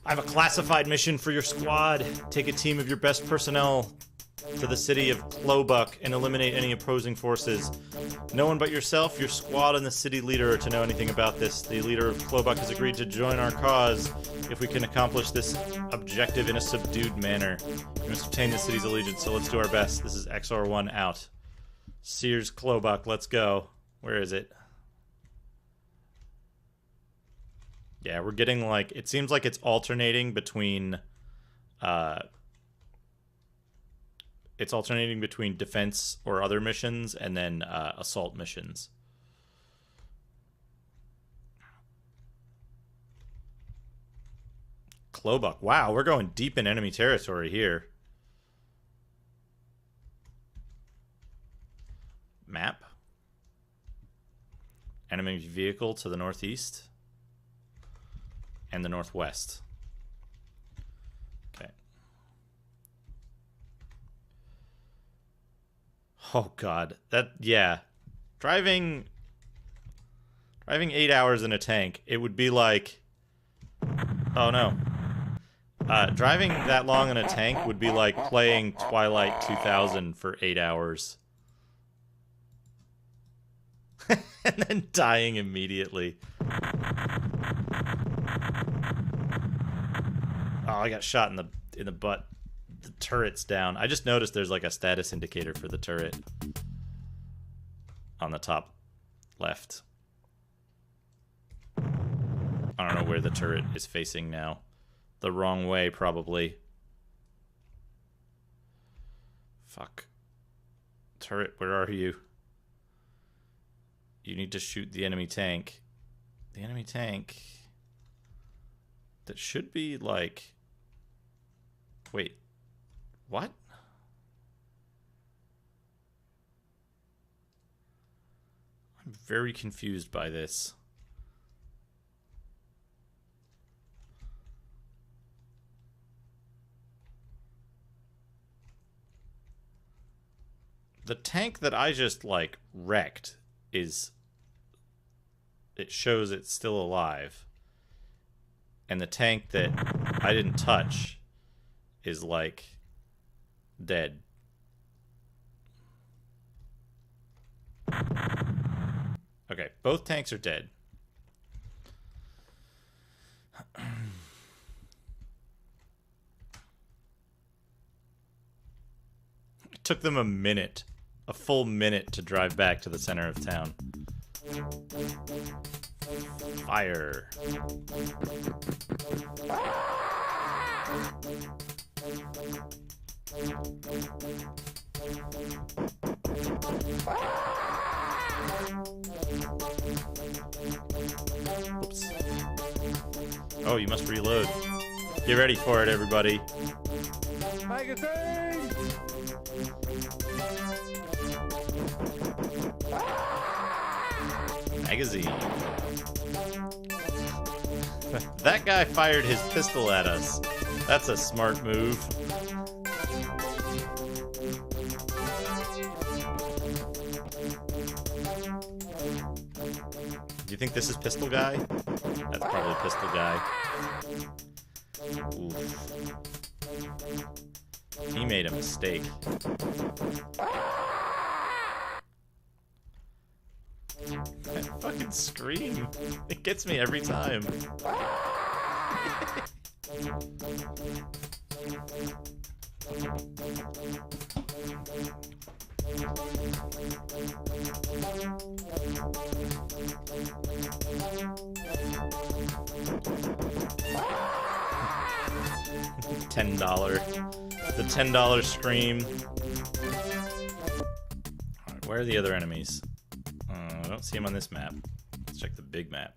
I have a classified mission for your squad. Take a team of your best personnel to the city of Clobuck and eliminate any opposing forces. No one but yourself, your squad, and the city leader are to know anything about this. The leader of Clobuck has agreed to join our cause if we can accomplish this objective in a subdued manner. We must obtain the city's allegiance, so let's do our best. This is XR1 out. Sears Clobuck, let's go. Where is it? Yeah, we're getting like, it seems like it's alternating between defense or other missions and then assault missions. Clobuck. Wow, we're going deep in enemy territory here. Map. Enemy vehicle to the northeast and the northwest. Okay. Oh god, yeah. Driving 8 hours in a tank, it would be like, oh no. Driving that long in a tank would be like playing Twilight 2000 for 8 hours. And then dying immediately. Oh, I got shot in the butt. The turret's down. I just noticed there's like a status indicator for the turret on the top left. I don't know where the turret is facing now. The wrong way, probably. Fuck. Turret, where are you? You need to shoot the enemy tank. The enemy tank... that should be like... Wait. What? I'm very confused by this. The tank that I just, like, wrecked is... it shows it's still alive. And the tank that I didn't touch is, like, dead. Okay, both tanks are dead. It took them a full minute to drive back to the center of town. Fire. Oops. Oh, you must reload. Get ready for it, everybody. Magazine! Magazine. That guy fired his pistol at us. That's a smart move. Do you think this is Pistol Guy? That's probably Pistol Guy. Oof. He made a mistake. That fucking scream. It gets me every time. $10. The $10 scream. Alright, where are the other enemies? I don't see them on this map. Let's check the big map.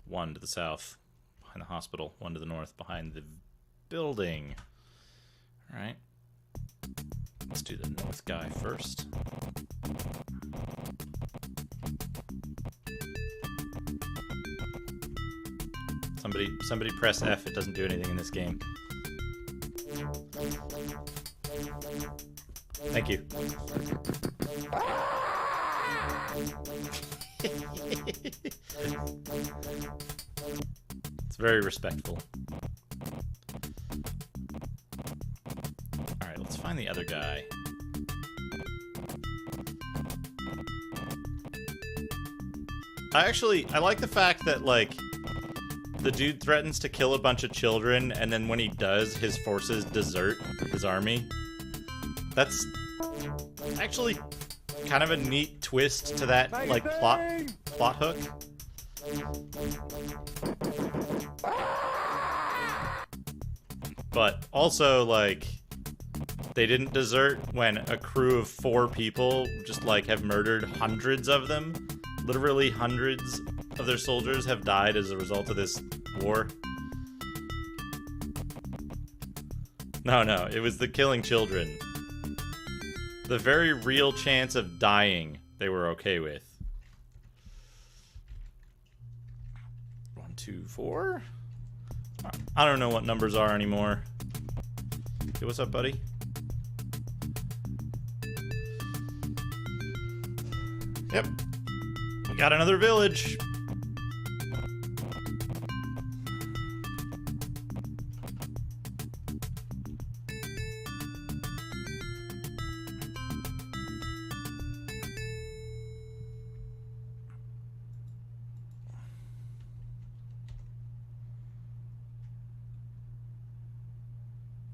One to the south, behind the hospital. One to the north, behind the building. Alright. Let's do the north guy first. Somebody press F. It doesn't do anything in this game. Thank you. It's very respectful. Alright, let's find the other guy. I like the fact that, like, the dude threatens to kill a bunch of children, and then when he does, his forces desert his army. That's actually kind of a neat twist to that, like, plot hook. But also, like, they didn't desert when a crew of 4 people just, like, have murdered hundreds of them. Literally hundreds of their soldiers have died as a result of this war. No, it was the killing children. The very real chance of dying they were okay with. 1, 2, 4? I don't know what numbers are anymore. Hey, what's up, buddy? Yep. We got another village.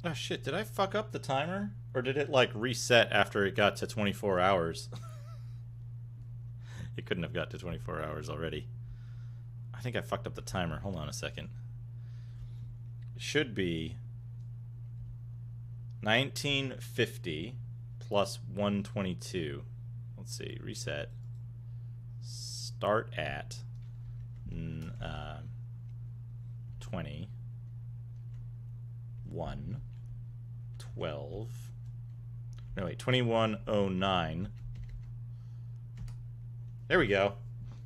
Oh shit, did I fuck up the timer? Or did it, like, reset after it got to 24 hours? It couldn't have got to 24 hours already. I think I fucked up the timer. Hold on a second. It should be 1950 plus 122. Let's see, reset. Start at 20. 12. No, wait, 2109. There we go.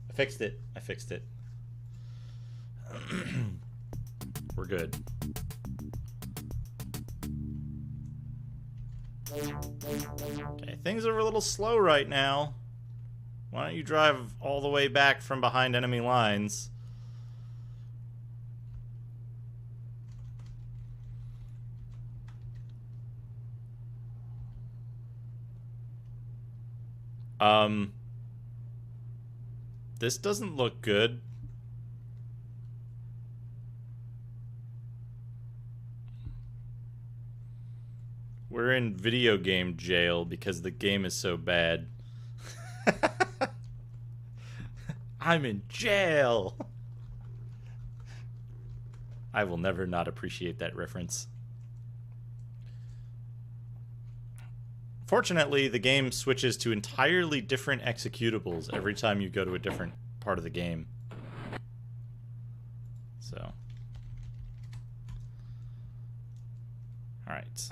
I fixed it. We're good. Okay, things are a little slow right now. Why don't you drive all the way back from behind enemy lines? This doesn't look good. We're in video game jail because the game is so bad. I'm in jail. I will never not appreciate that reference. Fortunately, the game switches to entirely different executables every time you go to a different part of the game. So. Alright.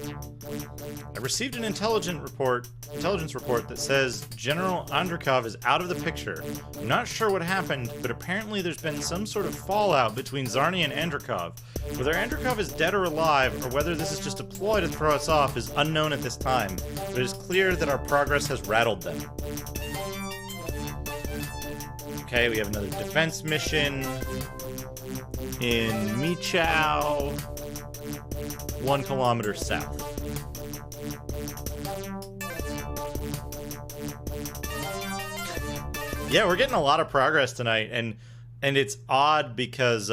I received an intelligence report that says General Andrikov is out of the picture. I'm not sure what happened, but apparently there's been some sort of fallout between Zarni and Andrikov. Whether Andrikov is dead or alive, or whether this is just a ploy to throw us off, is unknown at this time, but it is clear that our progress has rattled them. Okay, we have another defense mission in Michow, 1 kilometer south. Yeah, we're getting a lot of progress tonight, and it's odd because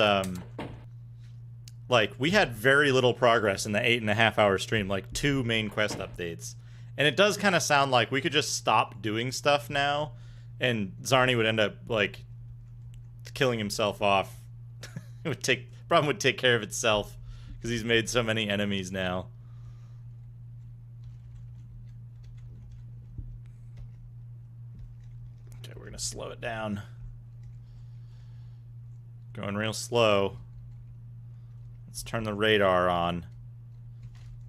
like, we had very little progress in the 8.5-hour stream, like 2 main quest updates. And it does kind of sound like we could just stop doing stuff now, and Zarni would end up, like, killing himself off. Problem would take care of itself because he's made so many enemies now. Okay, we're gonna slow it down. Going real slow. Let's turn the radar on.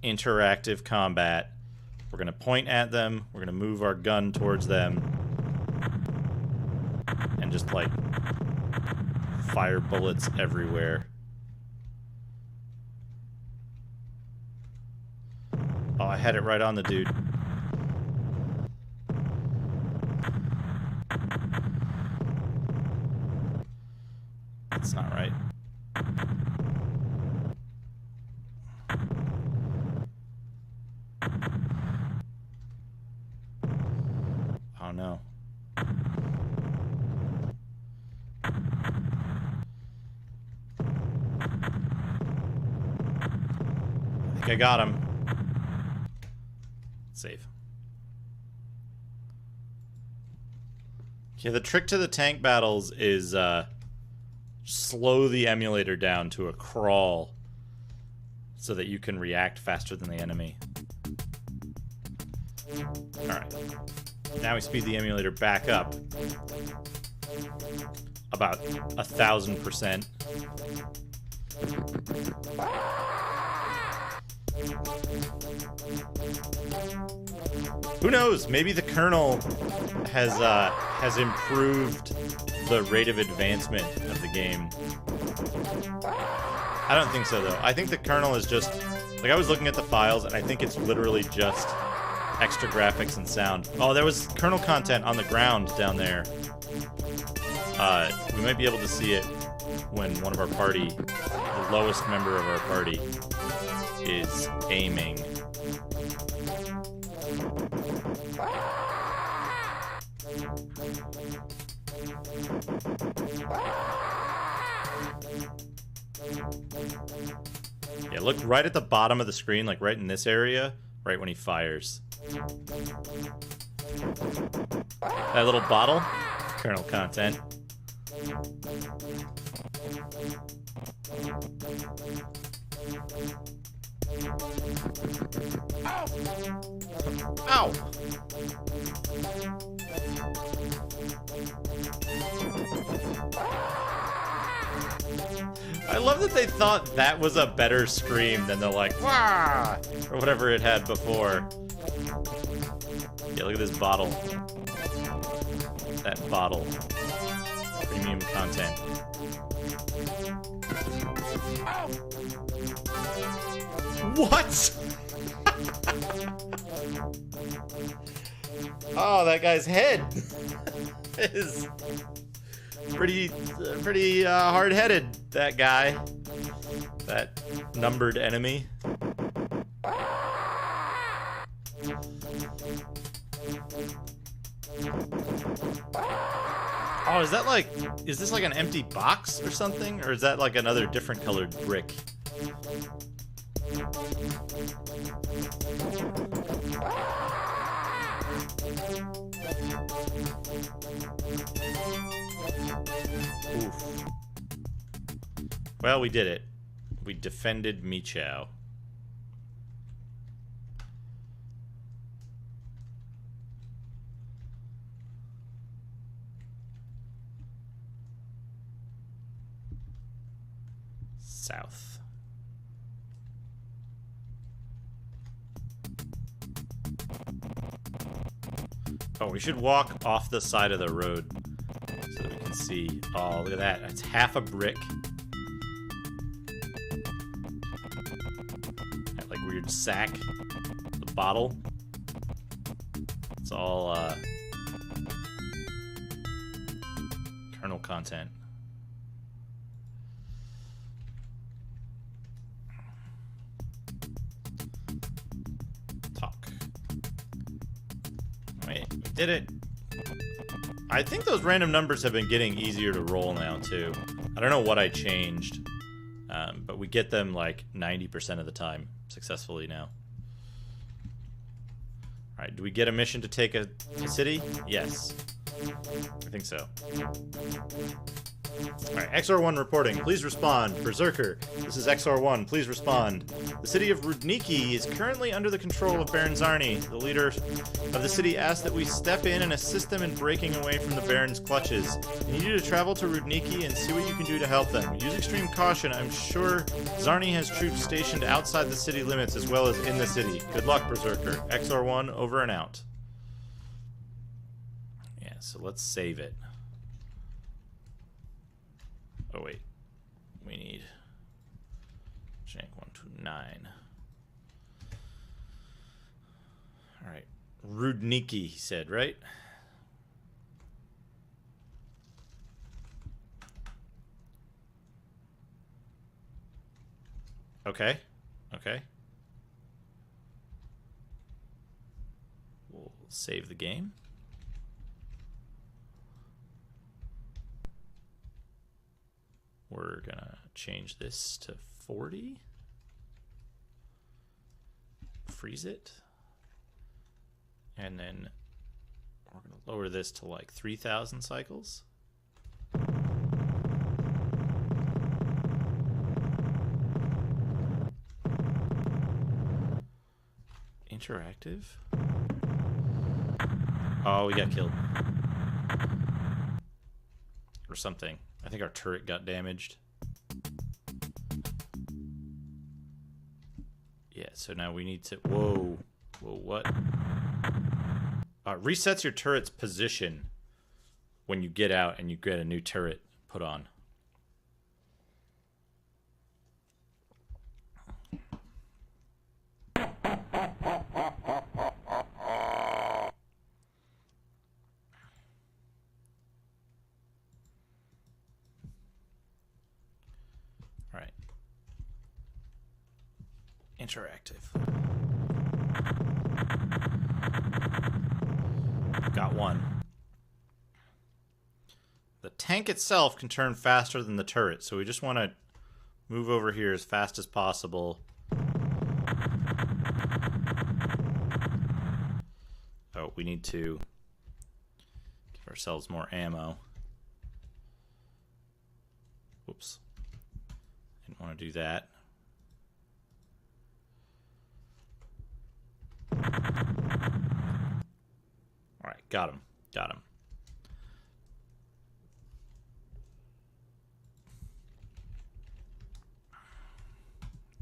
Interactive combat. We're gonna point at them. We're gonna move our gun towards them. And just like fire bullets everywhere. Oh, I had it right on the dude. That's not right. Oh no. I think I got him. Save. Okay, the trick to the tank battles is slow the emulator down to a crawl so that you can react faster than the enemy. Alright. Now we speed the emulator back up. About 1,000%. Who knows? Maybe the kernel has improved the rate of advancement of the game. I don't think so, though. I think the kernel is just... Like, I was looking at the files, and I think it's literally just extra graphics and sound. Oh, there was kernel content on the ground down there. We might be able to see it when one of our party, the lowest member of our party, is aiming. Yeah, look right at the bottom of the screen, like right in this area, right when he fires. That little bottle, kernel content. Ow! I love that they thought that was a better scream than the like, wah! Or whatever it had before. Yeah, look at this bottle. That bottle. Premium content. What? Oh, that guy's head is pretty hard-headed. That guy, that numbered enemy. Oh, is that like, is this like an empty box or something? Or is that like another different colored brick? Oof. Well, we did it. We defended Michow. South. Oh, we should walk off the side of the road so that we can see. Oh, look at that. It's half a brick. That, like, weird sack. The bottle. It's all, kernel content. Wait, we did it. I think those random numbers have been getting easier to roll now, too. I don't know what I changed, but we get them like 90% of the time successfully now. Alright, do we get a mission to take a city? Yes. I think so. Alright, XR1 reporting. Please respond. Berserker, this is XR1. Please respond. The city of Rudniki is currently under the control of Baron Zarni. The leader of the city asked that we step in and assist them in breaking away from the Baron's clutches. I need you to travel to Rudniki and see what you can do to help them. Use extreme caution. I'm sure Zarni has troops stationed outside the city limits as well as in the city. Good luck, Berserker. XR1, over and out. Yeah, so let's save it. Oh, wait. We need Jank 129. Alright. Rudniki, he said, right? Okay. Okay. We'll save the game. We're gonna change this to 40. Freeze it. And then we're gonna lower this to like 3,000 cycles. Interactive. Oh, we got killed. Or something. I think our turret got damaged. Yeah, so now we need to... Whoa. Whoa, what? Resets your turret's position when you get out and you get a new turret put on. Interactive. Got one. The tank itself can turn faster than the turret, so we just want to move over here as fast as possible. Oh, we need to give ourselves more ammo. Whoops. Didn't want to do that. Alright, got him. Got him.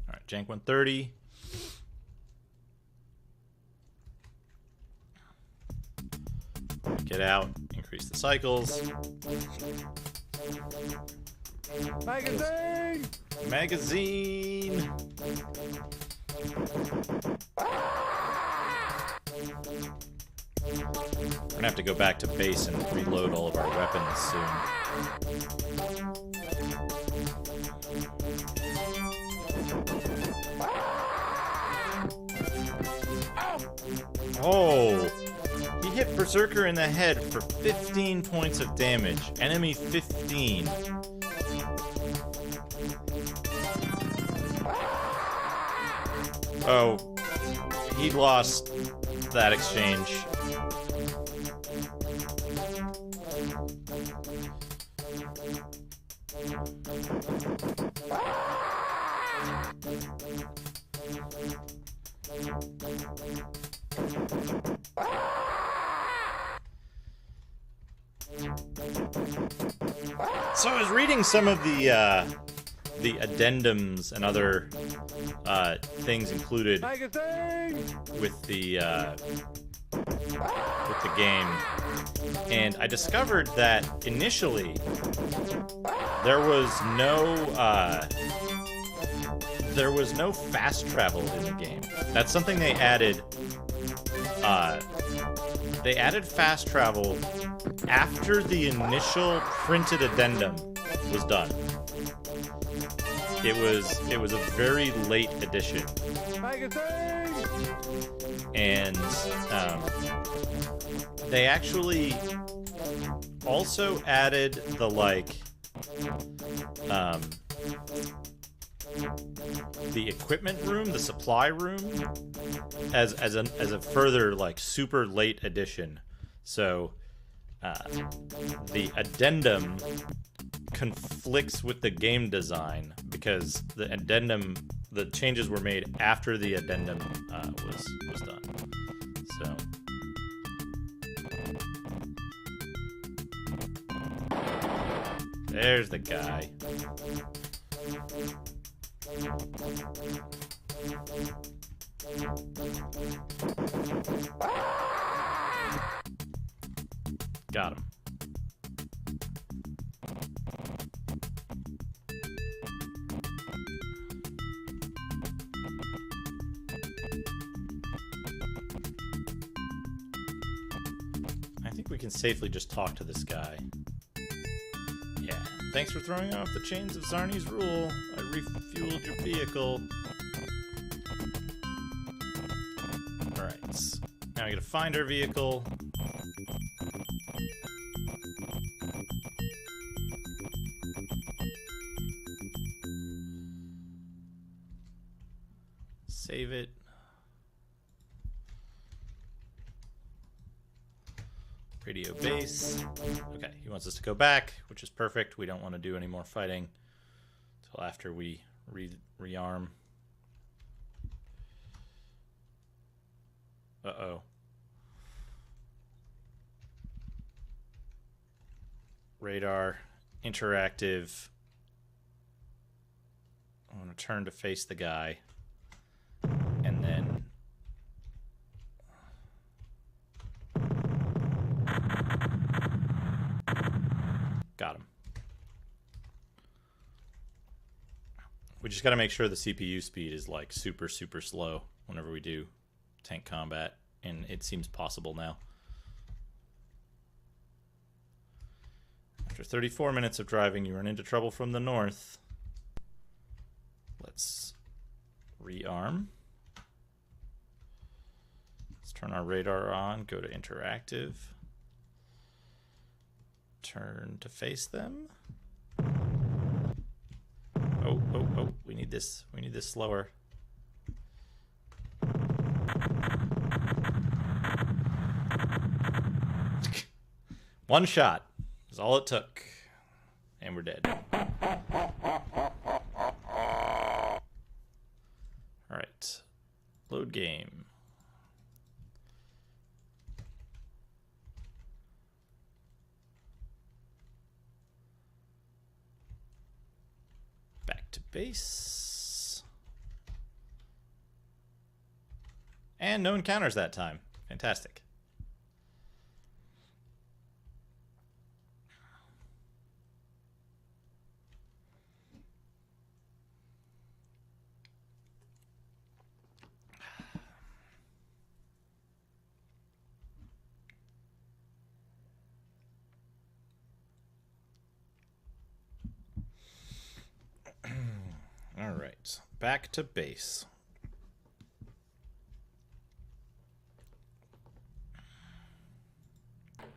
Alright, Jank 130. Get out, increase the cycles. Magazine! Magazine! We're gonna have to go back to base and reload all of our weapons soon. Oh! He hit Berserker in the head for 15 points of damage. Enemy 15. Oh, he lost that exchange. So I was reading some of the addendums and other things included with the game, and I discovered that initially there was no fast travel in the game. That's something they added. They added fast travel after the initial printed addendum was done. It was a very late edition. And they actually also added the the equipment room, the supply room, as a further super late addition. So the addendum conflicts with the game design because the addendum, the changes were made after the addendum was done. So. There's the guy. Got him. I think we can safely just talk to this guy. Yeah. Thanks for throwing off the chains of Zarni's rule. I refueled your vehicle. Alright. Now I gotta find our vehicle. Save it. Radio base. Okay, he wants us to go back, which is perfect. We don't want to do any more fighting until after we rearm. Uh-oh. Radar, interactive. I'm going to turn to face the guy. And then... got him. We just got to make sure the CPU speed is like super, super slow whenever we do tank combat. And it seems possible now. After 34 minutes of driving, you run into trouble from the north. Let's rearm. Let's turn our radar on, go to interactive. Turn to face them. Oh, oh, oh, we need this slower. One shot is all it took. And we're dead. Alright. Load game. Back to base. And no encounters that time. Fantastic. All right, back to base.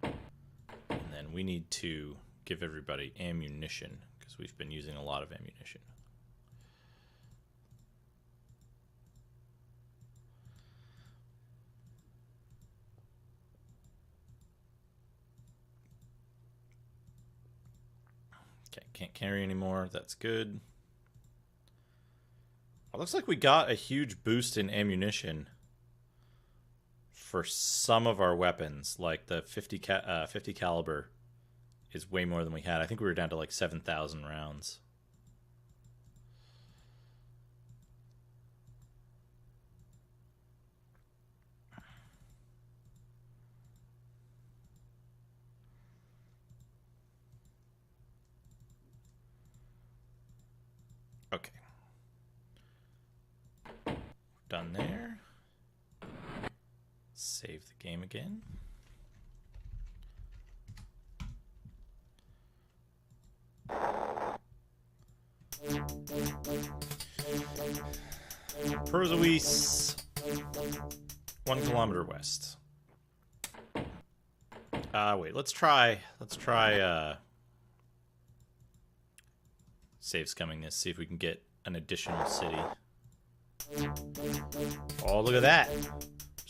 And then we need to give everybody ammunition because we've been using a lot of ammunition. Okay, can't carry anymore. That's good. It looks like we got a huge boost in ammunition for some of our weapons. Like the 50 caliber is way more than we had. I think we were down to like 7,000 rounds. Okay. Done there. Save the game again. Procedural, 1 kilometer west. Wait, let's try save scumming this, see if we can get an additional city. Oh, look at that.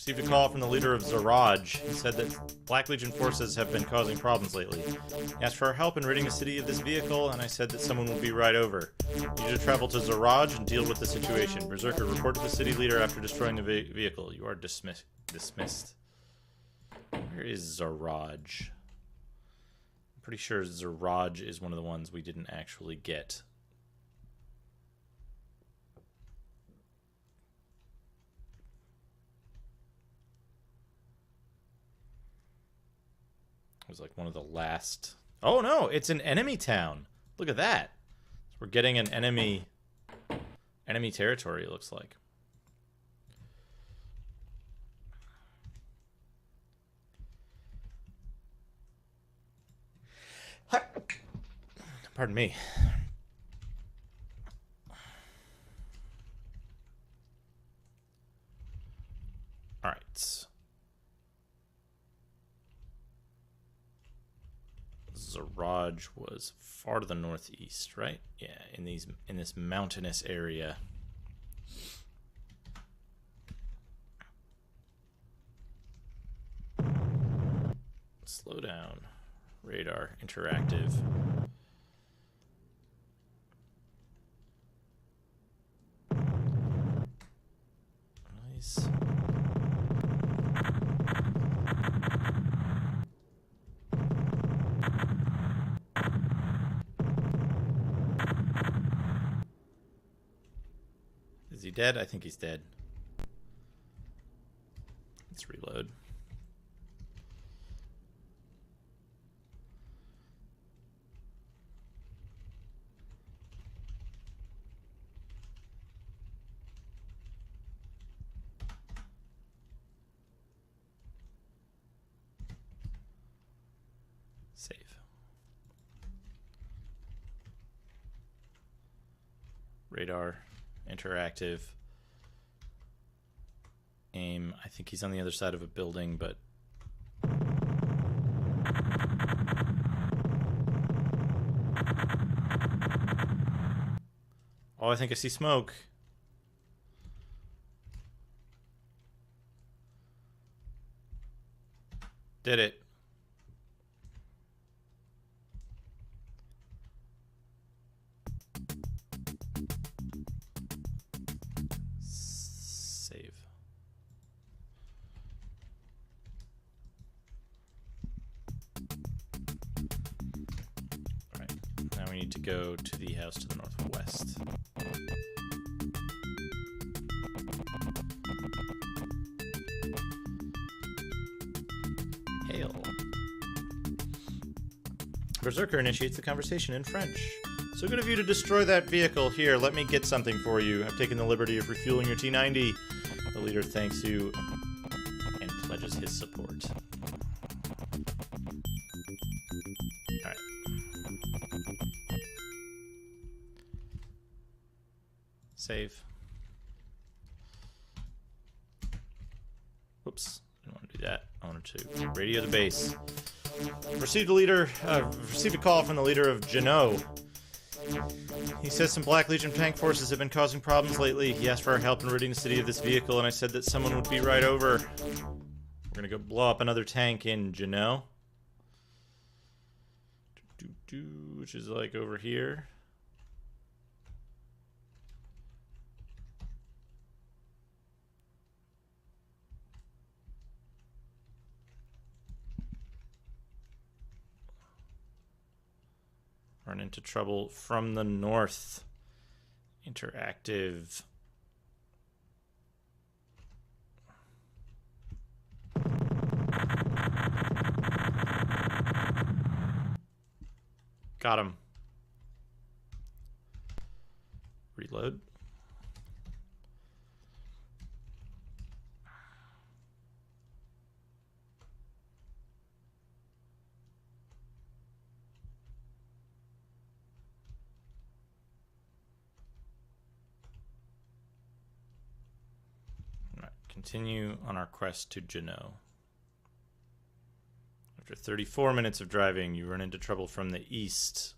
Received a call from the leader of Zaraj. He said that Black Legion forces have been causing problems lately. He asked for our help in ridding the city of this vehicle, and I said that someone would be right over. You need to travel to Zaraj and deal with the situation. Berserker, report to the city leader after destroying the vehicle. You are dismissed. Where is Zaraj? I'm pretty sure Zaraj is one of the ones we didn't actually get. It was like one of the last... Oh no, it's an enemy town. Look at that. So we're getting an enemy territory, it looks like. Pardon me. All right. Zaraj was far to the northeast, right? Yeah, in this mountainous area. Slow down. Radar interactive. Nice. Is he dead? I think he's dead. Let's reload. Save. Radar. Interactive. Aim. I think he's on the other side of a building, but... Oh, I think I see smoke. Did it. Save. All right. Now we need to go to the house to the northwest. Hail. Berserker initiates the conversation in French. So good of you to destroy that vehicle. Here, let me get something for you. I've taken the liberty of refueling your T-90. The leader thanks you and pledges his support. Alright. Save. Whoops. I didn't want to do that. I wanted to radio the base. Received a call from the leader of Zap. He says some Black Legion tank forces have been causing problems lately. He asked for our help in ridding the city of this vehicle, and I said that someone would be right over. We're gonna go blow up another tank in Zap, which is like over here. Run into trouble from the north. Interactive. Got him. Reload. Continue on our quest to Zap. After 34 minutes of driving, you run into trouble from the east.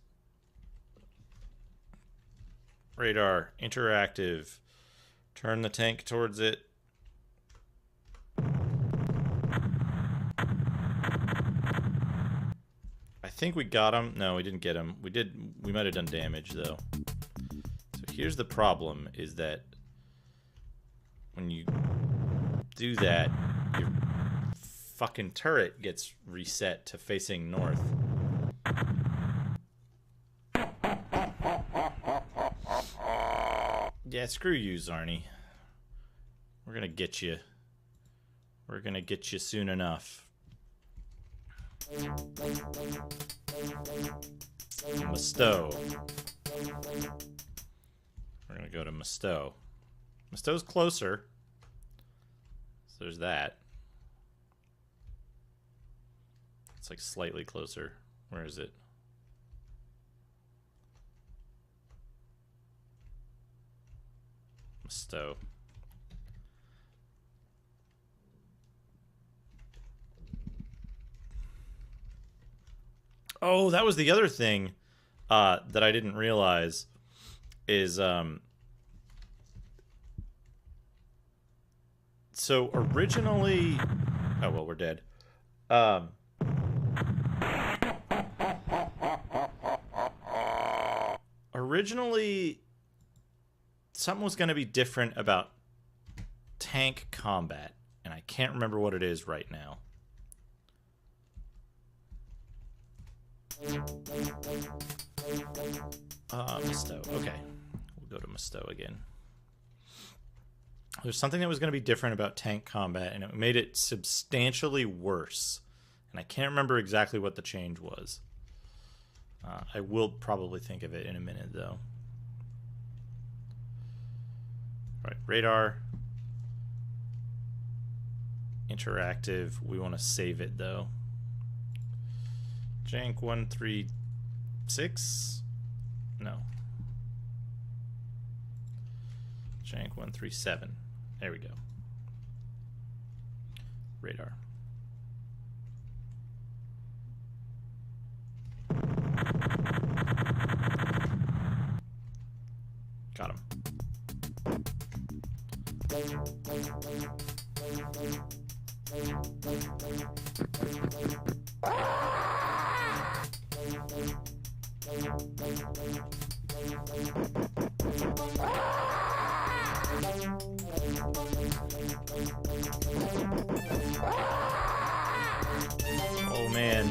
Radar, interactive. Turn the tank towards it. think we got him. No, we didn't get him. We might have done damage, though. So here's the problem, is that when you do that, your fucking turret gets reset to facing north. Yeah, screw you, Zarni. We're gonna get you. We're gonna get you soon enough. Musto. We're gonna go to Musto. Musto's closer. So there's that. It's like slightly closer. Where is it? Musto. Oh, that was the other thing that I didn't realize is so originally, oh well, we're dead. Originally, something was going to be different about tank combat, and I can't remember what it is right now. Musto. Okay. We'll go to Musto again. There's something that was going to be different about tank combat, and it made it substantially worse. And I can't remember exactly what the change was. I will probably think of it in a minute, though. Right, radar. Interactive. We want to save it, though. Jank 136? No. Jank 137. There we go. Radar. Got him. Oh man.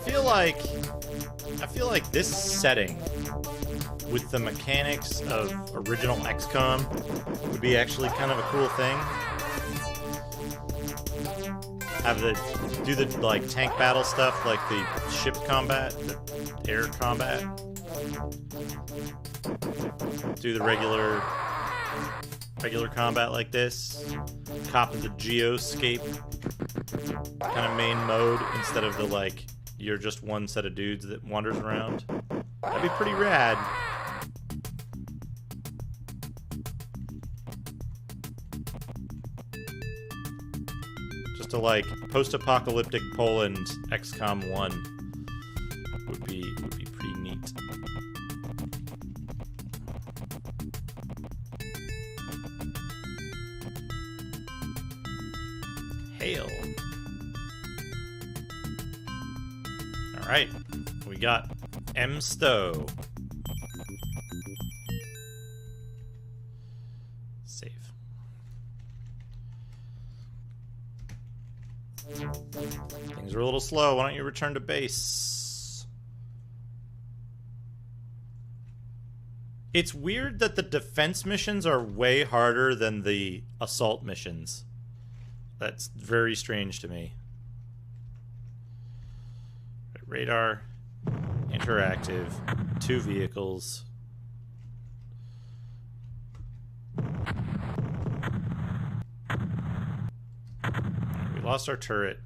I feel like this setting with the mechanics of original XCOM would be actually kind of a cool thing. Do the like tank battle stuff, like the ship combat, the air combat. Do the regular combat like this. Copy the geoscape kind of main mode instead of the like you're just one set of dudes that wanders around. That'd be pretty rad. Just to like post-apocalyptic Poland XCOM 1 would be pretty neat. Hail. Alright, we got M. Stowe. Save. Things are a little slow. Why don't you return to base? It's weird that the defense missions are way harder than the assault missions. That's very strange to me. Radar, interactive, 2 vehicles. We lost our turret.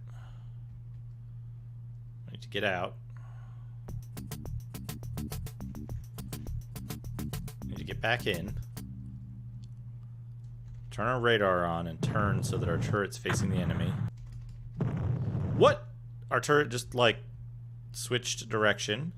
We need to get out. Need to get back in. Turn our radar on and turn so that our turret's facing the enemy. What? Our turret just, like, switched direction.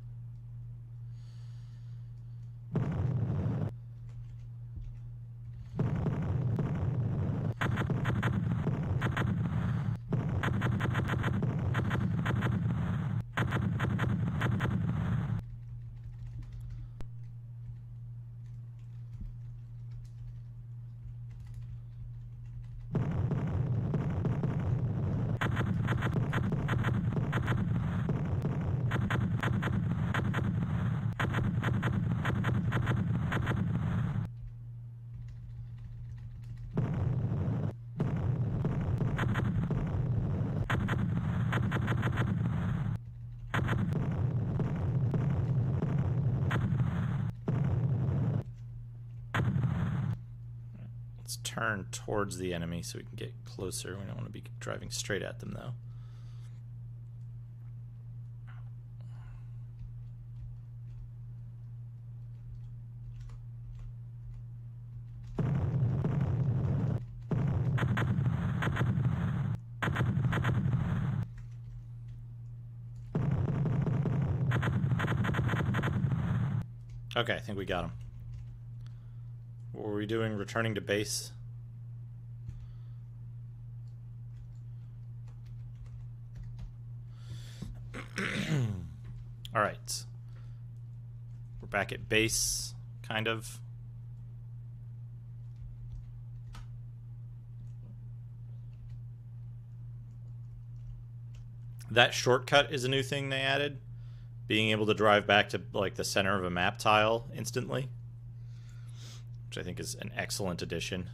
Let's turn towards the enemy so we can get closer. We don't want to be driving straight at them, though. Okay, I think we got him. What were we doing? Returning to base? Alright. We're back at base, kind of. That shortcut is a new thing they added. Being able to drive back to like the center of a map tile instantly, which I think is an excellent addition.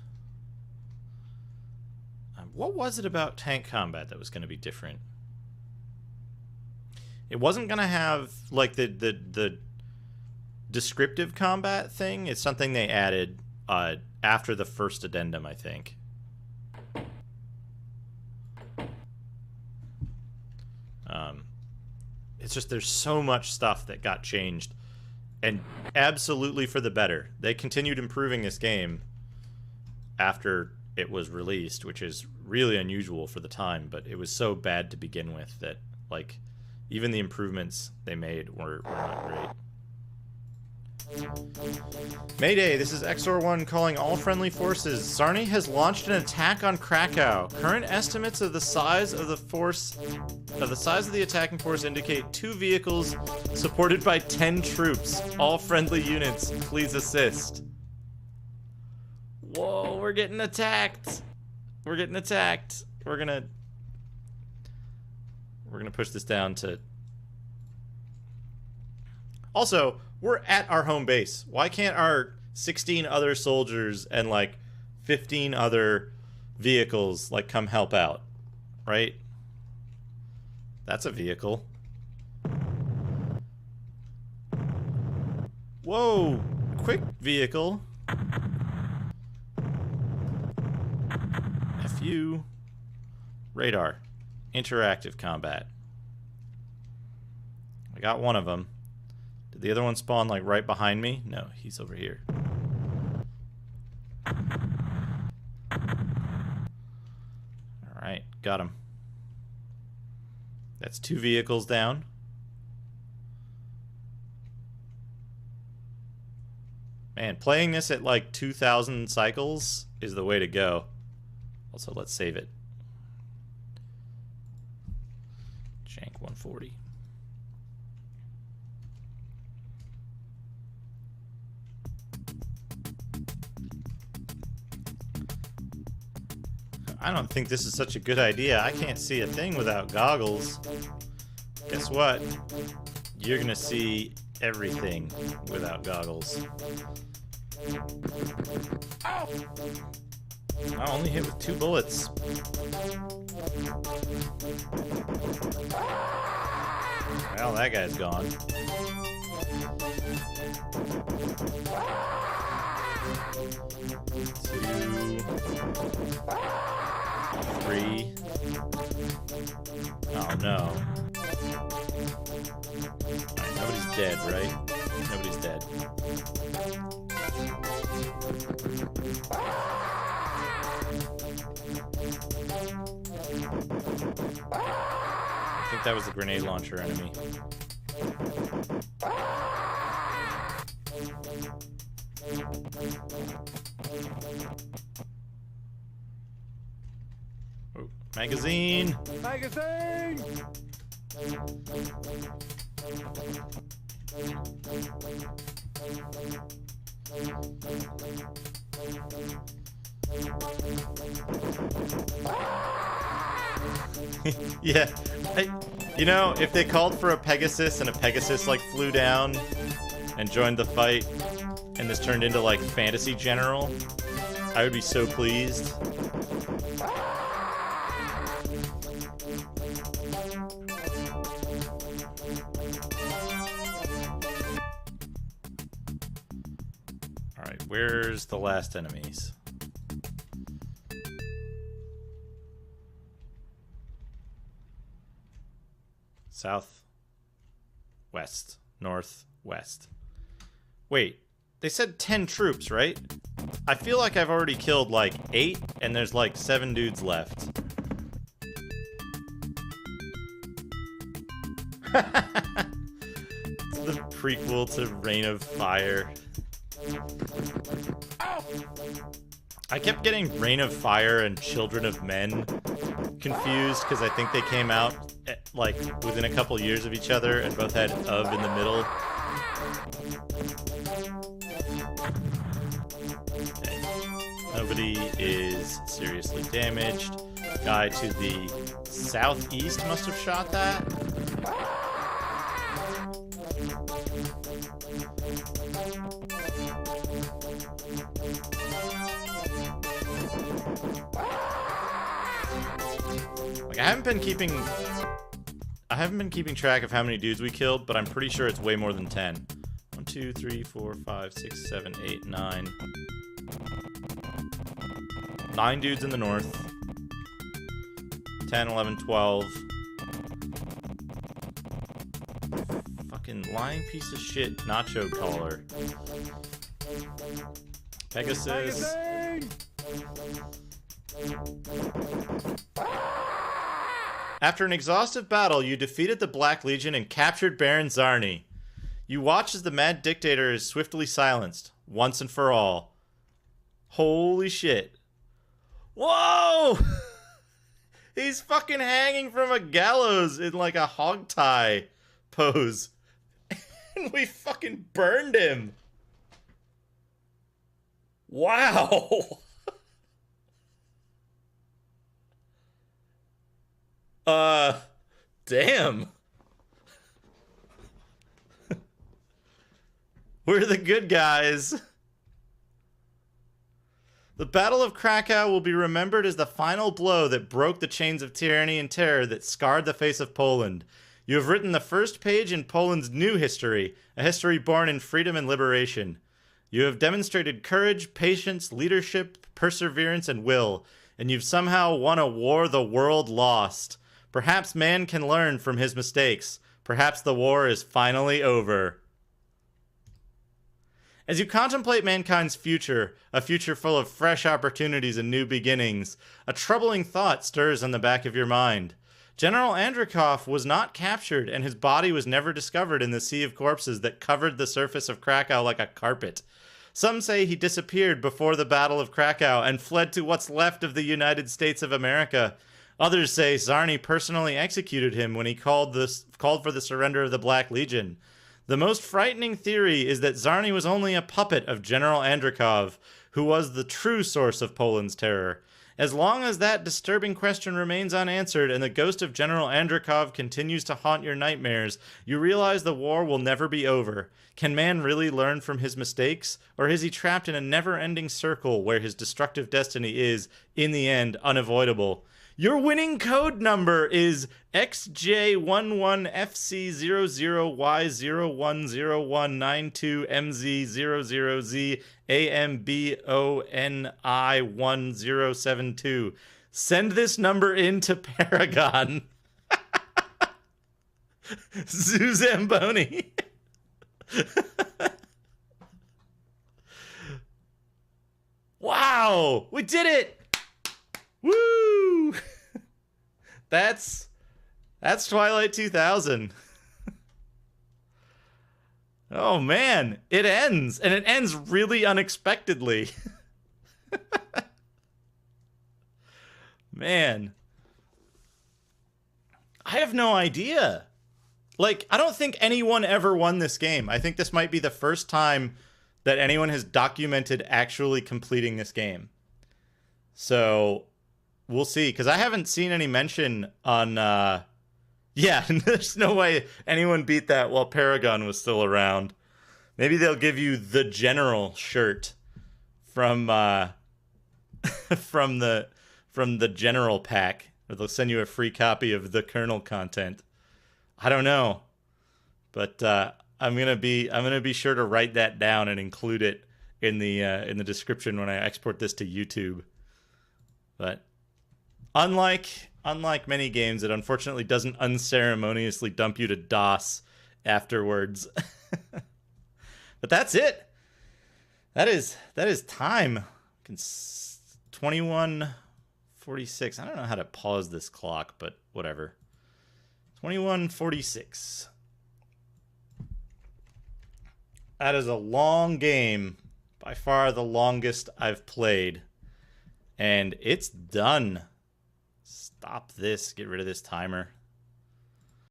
What was it about tank combat that was going to be different? It wasn't going to have like the descriptive combat thing. It's something they added after the first addendum, I think. It's just there's so much stuff that got changed, and absolutely for the better. They continued improving this game after it was released, which is really unusual for the time, but it was so bad to begin with that, like, even the improvements they made were not great. Mayday, this is XOR1 calling all friendly forces. Czarny has launched an attack on Krakow. Current estimates of the size of the force, of the attacking force indicate 2 vehicles supported by 10 troops. All friendly units, please assist. Whoa, we're getting attacked. We're getting attacked. We're gonna push this down to... Also, we're at our home base. Why can't our 16 other soldiers and like 15 other vehicles like come help out? Right? That's a vehicle. Whoa! Quick vehicle. FU. Radar. Interactive combat. I got one of them. Did the other one spawn like right behind me? No, he's over here. Alright, got him. That's 2 vehicles down. Man, playing this at like 2,000 cycles is the way to go. Also, let's save it. Jank 140. I don't think this is such a good idea. I can't see a thing without goggles. Guess what? You're gonna see everything without goggles. Ow! I only hit with 2 bullets. Well, that guy's gone. 2, 3. Oh no. Alright, nobody's dead, right? Nobody's dead. I think that was the grenade launcher enemy. Oh, magazine! Magazine! Yeah, you know, if they called for a Pegasus and a Pegasus like flew down and joined the fight and this turned into like Fantasy General, I would be so pleased. Alright, where's the last enemies? Southwest. Northwest. Wait, they said 10 troops, right? I feel like I've already killed like 8, and there's like 7 dudes left. It's the prequel to Reign of Fire. I kept getting Reign of Fire and Children of Men confused because I think they came out like within a couple years of each other and both had "of" in the middle. Okay. Nobody is seriously damaged. Guy to the southeast must have shot that. Like, I haven't been keeping track of how many dudes we killed, but I'm pretty sure it's way more than 10. 1, 2, 3, 4, 5, 6, 7, 8, 9. 9 dudes in the north. 10, 11, 12. Fucking lying piece of shit nacho collar. Pegasus. After an exhaustive battle, you defeated the Black Legion and captured Baron Zarni. You watch as the mad dictator is swiftly silenced, once and for all. Holy shit. Whoa! He's fucking hanging from a gallows in like a hog tie pose. And we fucking burned him. Wow. Damn. We're the good guys. The Battle of Krakow will be remembered as the final blow that broke the chains of tyranny and terror that scarred the face of Poland. You have written the first page in Poland's new history, a history born in freedom and liberation. You have demonstrated courage, patience, leadership, perseverance, and will, and you've somehow won a war the world lost. Perhaps man can learn from his mistakes. Perhaps the war is finally over. As you contemplate mankind's future, a future full of fresh opportunities and new beginnings, a troubling thought stirs in the back of your mind. General Andrikov was not captured, and his body was never discovered in the sea of corpses that covered the surface of Krakow like a carpet. Some say he disappeared before the Battle of Krakow and fled to what's left of the United States of America. Others say Zarni personally executed him when he called for the surrender of the Black Legion. The most frightening theory is that Zarni was only a puppet of General Andrikov, who was the true source of Poland's terror. As long as that disturbing question remains unanswered and the ghost of General Andrikov continues to haunt your nightmares, you realize the war will never be over. Can man really learn from his mistakes, or is he trapped in a never-ending circle where his destructive destiny is, in the end, unavoidable? Your winning code number is XJ11FC00Y0190MZ00ZAMBONI1072. Send this number in to Pargaon. Zuzamboni. Wow, we did it! Woo! That's Twilight 2000. Oh man, it ends, and it ends really unexpectedly. Man, I have no idea. Like, I don't think anyone ever won this game. I think this might be the first time that anyone has documented actually completing this game. So we'll see, because I haven't seen any mention on, yeah, there's no way anyone beat that while Pargaon was still around. Maybe they'll give you the General shirt from, from the General pack, or they'll send you a free copy of the Kernel content. I don't know, but I'm gonna be sure to write that down and include it in the description when I export this to YouTube. But unlike unlike many games, it unfortunately doesn't unceremoniously dump you to DOS afterwards. But that's it. That is time. 21:46. I don't know how to pause this clock, but whatever. 21:46. That is a long game. By far the longest I've played. And it's done. Stop this. Get rid of this timer.